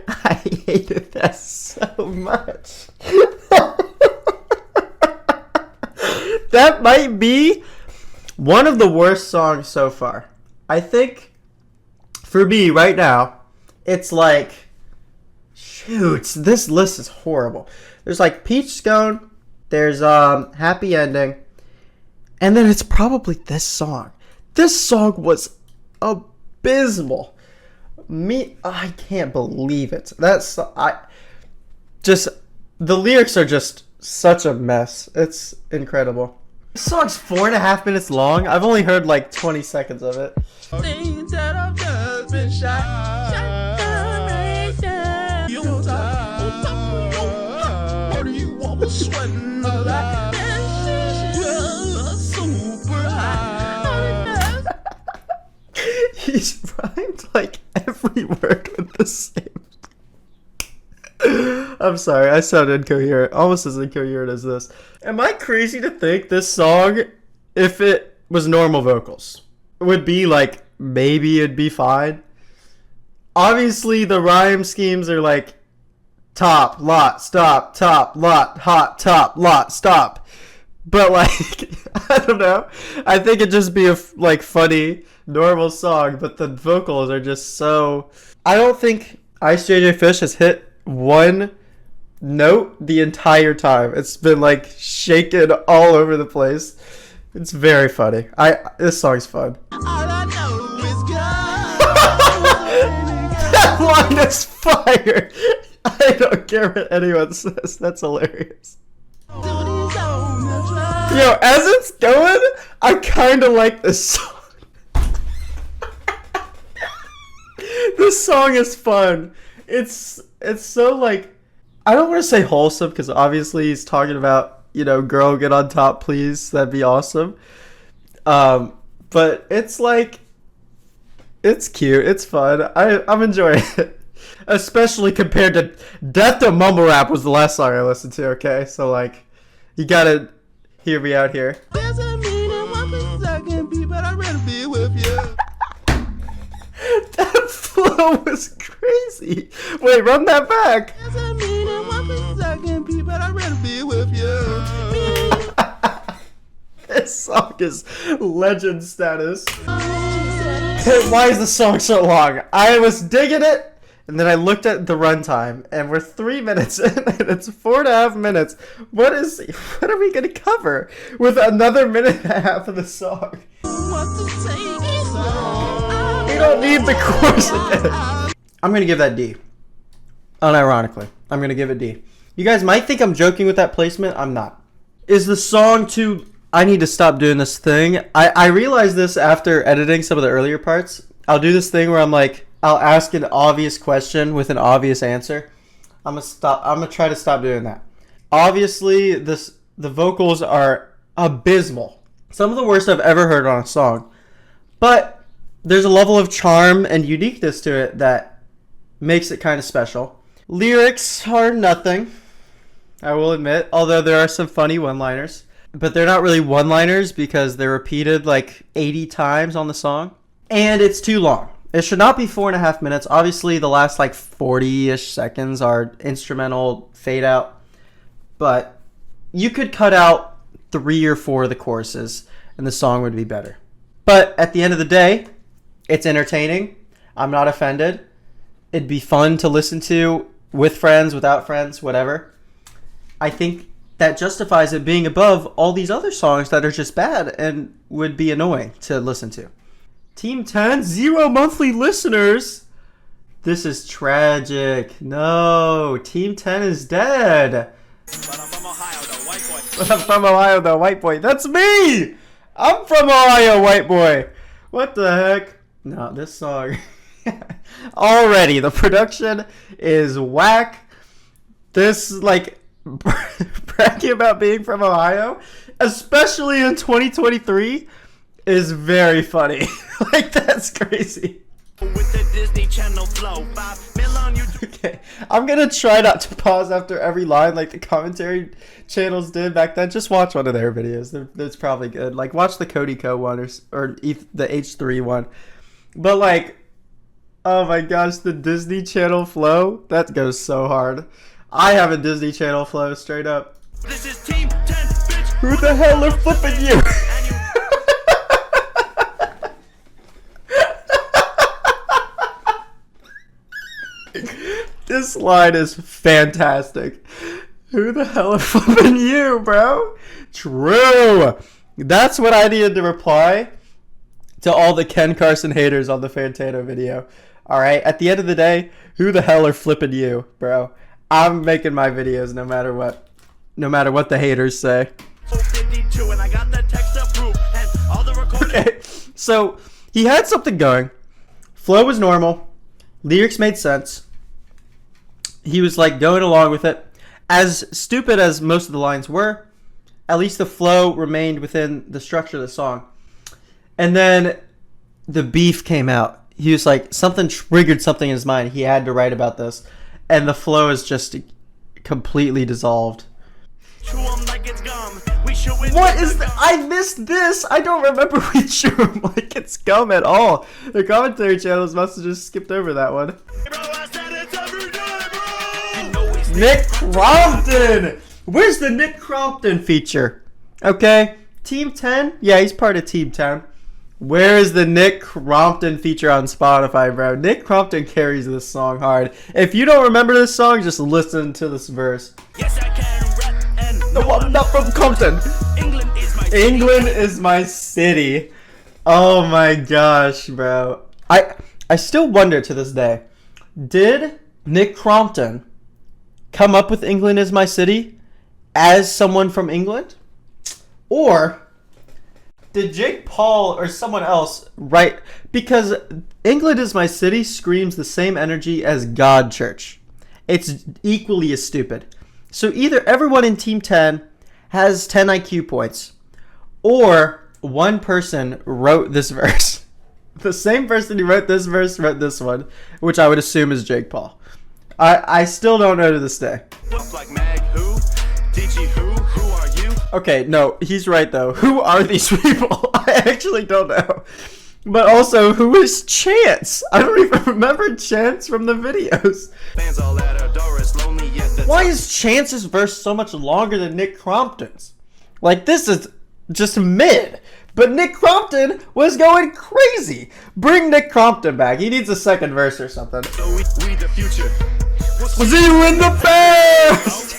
Speaker 1: I hated that so much. That might be one of the worst songs so far. I think, for me right now, it's like Dude, this list is horrible. There's like Peach Scone, there's Happy Ending, and then it's probably this song. This song was abysmal. I can't believe it. The lyrics are just such a mess. It's incredible. This song's 4.5 minutes long. I've only heard like 20 seconds of it.
Speaker 10: Things that I've done been shot down right now. You on top, what do you want? Sweating a lot. And she's super high.
Speaker 1: He's rhymed like every word with the same. I'm sorry, I sound incoherent. Almost as incoherent as this. Am I crazy to think this song, if it was normal vocals, would be like, maybe it'd be fine? Obviously, the rhyme schemes are like, top, lot, stop, top, lot, hot, top, lot, stop. But like, I don't know. I think it'd just be a like funny, normal song, but the vocals are just so... I don't think Ice JJ Fish has hit one note the entire time. It's been like shaken all over the place. It's very funny. This song's fun.
Speaker 10: All I know is
Speaker 1: That line is fire. I don't care what anyone says. That's hilarious. Yo, as it's going, I kind of like this song. This song is fun. It's so like, I don't want to say wholesome because obviously he's talking about, you know, girl get on top please, that'd be awesome. But it's like, it's cute, it's fun. I'm enjoying it, especially compared to Death to Mumble Rap was the last song I listened to. Okay, so like, you gotta hear me out here.
Speaker 10: doesn't mean in 1 second, be, but I'd rather be with you.
Speaker 1: That flow was crazy. Wait, run that back.
Speaker 10: Doesn't mean in 1 second, be, but I'd rather be with you.
Speaker 1: This song is legend status. Why is the song so long? I was digging it, and then I looked at the runtime, and we're 3 minutes in, and it's 4.5 minutes. What are we gonna cover with another minute and a half of the song? We don't need the chorus again. I'm gonna give that D. Unironically, I'm gonna give it D. You guys might think I'm joking with that placement. I'm not. Is the song too... I need to stop doing this thing. I realized this after editing some of the earlier parts. I'll do this thing where I'm like, I'll ask an obvious question with an obvious answer. I'm gonna try to stop doing that. Obviously, the vocals are abysmal. Some of the worst I've ever heard on a song. But there's a level of charm and uniqueness to it that makes it kind of special. Lyrics are nothing, I will admit, although there are some funny one-liners. But they're not really one-liners because they're repeated like 80 times on the song. And it's too long. It should not be 4.5 minutes. Obviously, the last like 40-ish seconds are instrumental fade out. But you could cut out 3 or 4 of the choruses and the song would be better. But at the end of the day, it's entertaining. I'm not offended. It'd be fun to listen to with friends, without friends, whatever. I think that justifies it being above all these other songs that are just bad and would be annoying to listen to. Team 10, 0 monthly listeners. This is tragic. No, Team 10 is dead. But I'm from Ohio, though, white boy. That's me! I'm from Ohio, white boy. What the heck? No, this song... Already, the production is whack. This, like, bragging about being from Ohio, especially in 2023, is very funny. Like, that's crazy. With the Disney Channel flow, okay, I'm gonna try not to pause after every line like the commentary channels did back then. Just watch one of their videos. That's probably good. Like, watch the Cody Co one or the H3 one. But like, oh my gosh, the Disney Channel flow, that goes so hard. I have a Disney Channel flow straight up. This is Team 10, bitch. Who the hell are flipping you? This line is fantastic. Who the hell are flipping you, bro? True. That's what I needed to reply to all the Ken Carson haters on the Fantano video. Alright, at the end of the day, who the hell are flipping you, bro? I'm making my videos no matter what. No matter what the haters say. Okay, so he had something going. Flow was normal. Lyrics made sense. He was like going along with it. As stupid as most of the lines were, at least the flow remained within the structure of the song. And then the beef came out. He was like, something triggered something in his mind. He had to write about this. And the flow is just completely dissolved. What is that? I missed this. I don't remember we chew him like it's gum at all. The commentary channels must have just skipped over that one. Nick Crompton! Where's the Nick Crompton feature? Okay, Team 10? Yeah, he's part of Team 10. Where is the Nick Crompton feature on Spotify, bro? Nick Crompton carries this song hard. If you don't remember this song, just listen to this verse. Yes, I can rap and no, I'm not from Compton. England is my city. Oh my gosh, bro. I still wonder to this day, did Nick Crompton come up with England is my city as someone from England? Or did Jake Paul or someone else write? Because England is my city screams the same energy as God Church. It's equally as stupid. So either everyone in Team 10 has 10 IQ points, or one person wrote this verse. The same person who wrote this verse wrote this one, which I would assume is Jake Paul. I still don't know to this day. Okay, no, he's right though. Who are these people? I actually don't know. But also, who is Chance? I don't even remember Chance from the videos. Why is Chance's verse so much longer than Nick Crompton's? Like, this is just mid. But Nick Crompton was going crazy. Bring Nick Crompton back. He needs a second verse or something. We the future. See you in the past!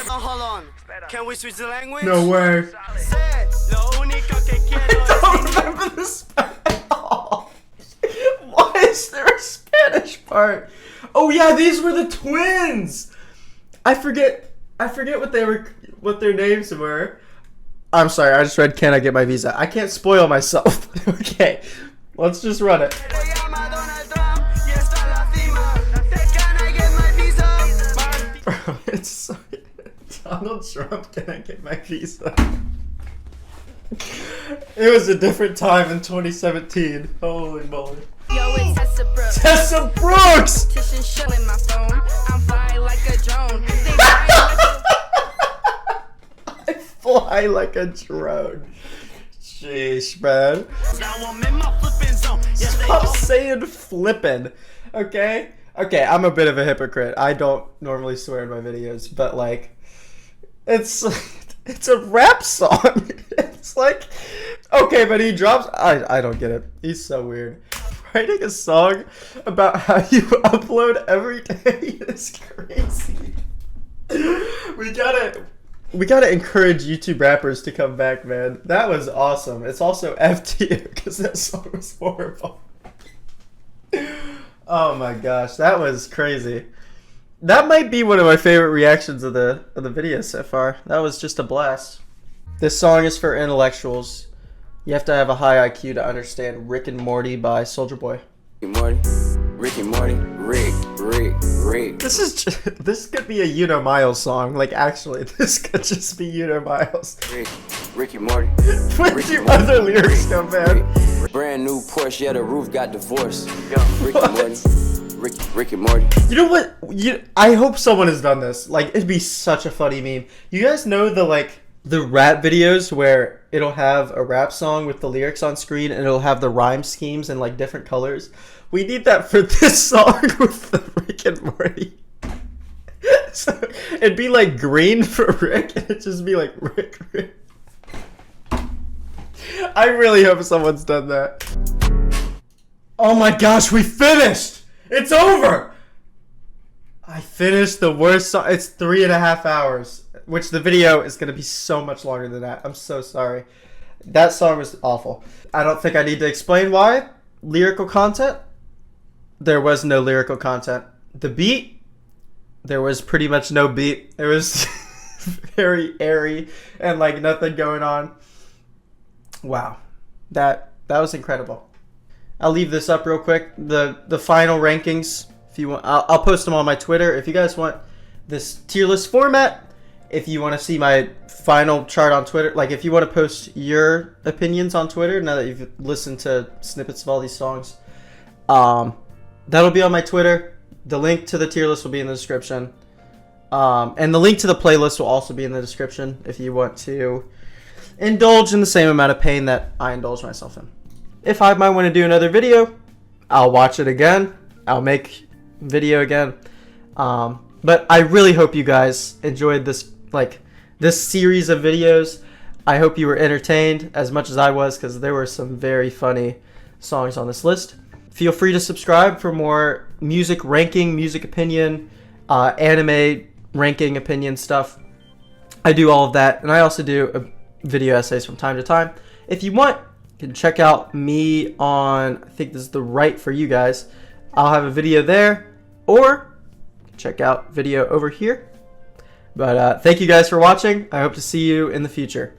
Speaker 13: Hold on. Can we switch the language?
Speaker 1: No way. I don't remember this at all. Why is there a Spanish part? Oh yeah, these were the twins. I forget what their names were. I'm sorry, I just read Can I Get My Visa? I can't spoil myself. Okay, let's just run it. Bro, it's so... Donald Trump, can I get my visa? It was a different time in 2017. Holy moly. Yo, it's Tessa Brooks. Tessa Brooks! I'm flying like a drone. I fly like a drone. Sheesh, man. Stop saying flippin', okay? Okay, I'm a bit of a hypocrite. I don't normally swear in my videos, but like, it's a rap song. It's like, okay, but he drops. I don't get it. He's so weird. Writing a song about how you upload every day is crazy. We gotta encourage YouTube rappers to come back, man. That was awesome. It's also FT because that song was horrible. Oh my gosh, that was crazy. That might be one of my favorite reactions of the video so far. That was just a blast. This song is for intellectuals. You have to have a high IQ to understand Rick and Morty by Soulja Boy.
Speaker 3: Rick and Morty, Rick.
Speaker 1: This could be a Uno Miles song. Like, actually, this could just be Uno Miles.
Speaker 3: Rick and Morty.
Speaker 1: Where'd your other lyrics come, man?
Speaker 3: Brand new Porsche, yeah, the roof got divorced. Rick and Morty. Rick and Morty.
Speaker 1: You know what? I hope someone has done this. Like, it'd be such a funny meme. You guys know the rap videos where it'll have a rap song with the lyrics on screen and it'll have the rhyme schemes in like different colors? We need that for this song with the Rick and Morty. So it'd be like green for Rick and it'd just be like Rick. I really hope someone's done that. Oh my gosh, we finished! It's over! I finished the worst song. It's 3.5 hours, which the video is going to be so much longer than that. I'm so sorry. That song was awful. I don't think I need to explain why. Lyrical content? There was no lyrical content. The beat? There was pretty much no beat. It was very airy and like nothing going on. Wow. That was incredible. I'll leave this up real quick. The final rankings. If you want, I'll post them on my Twitter. If you guys want this tier list format, if you want to see my final chart on Twitter, like if you want to post your opinions on Twitter now that you've listened to snippets of all these songs, that'll be on my Twitter. The link to the tier list will be in the description. And the link to the playlist will also be in the description if you want to indulge in the same amount of pain that I indulge myself in. If I might want to do another video, I'll watch it again. I'll make video again. But I really hope you guys enjoyed this series of videos. I hope you were entertained as much as I was, because there were some very funny songs on this list. Feel free to subscribe for more music ranking, music opinion, anime ranking opinion stuff. I do all of that, and I also do video essays from time to time. If you want, you can check out me on, I think this is the right for you guys. I'll have a video there, or check out video over here. But thank you guys for watching. I hope to see you in the future.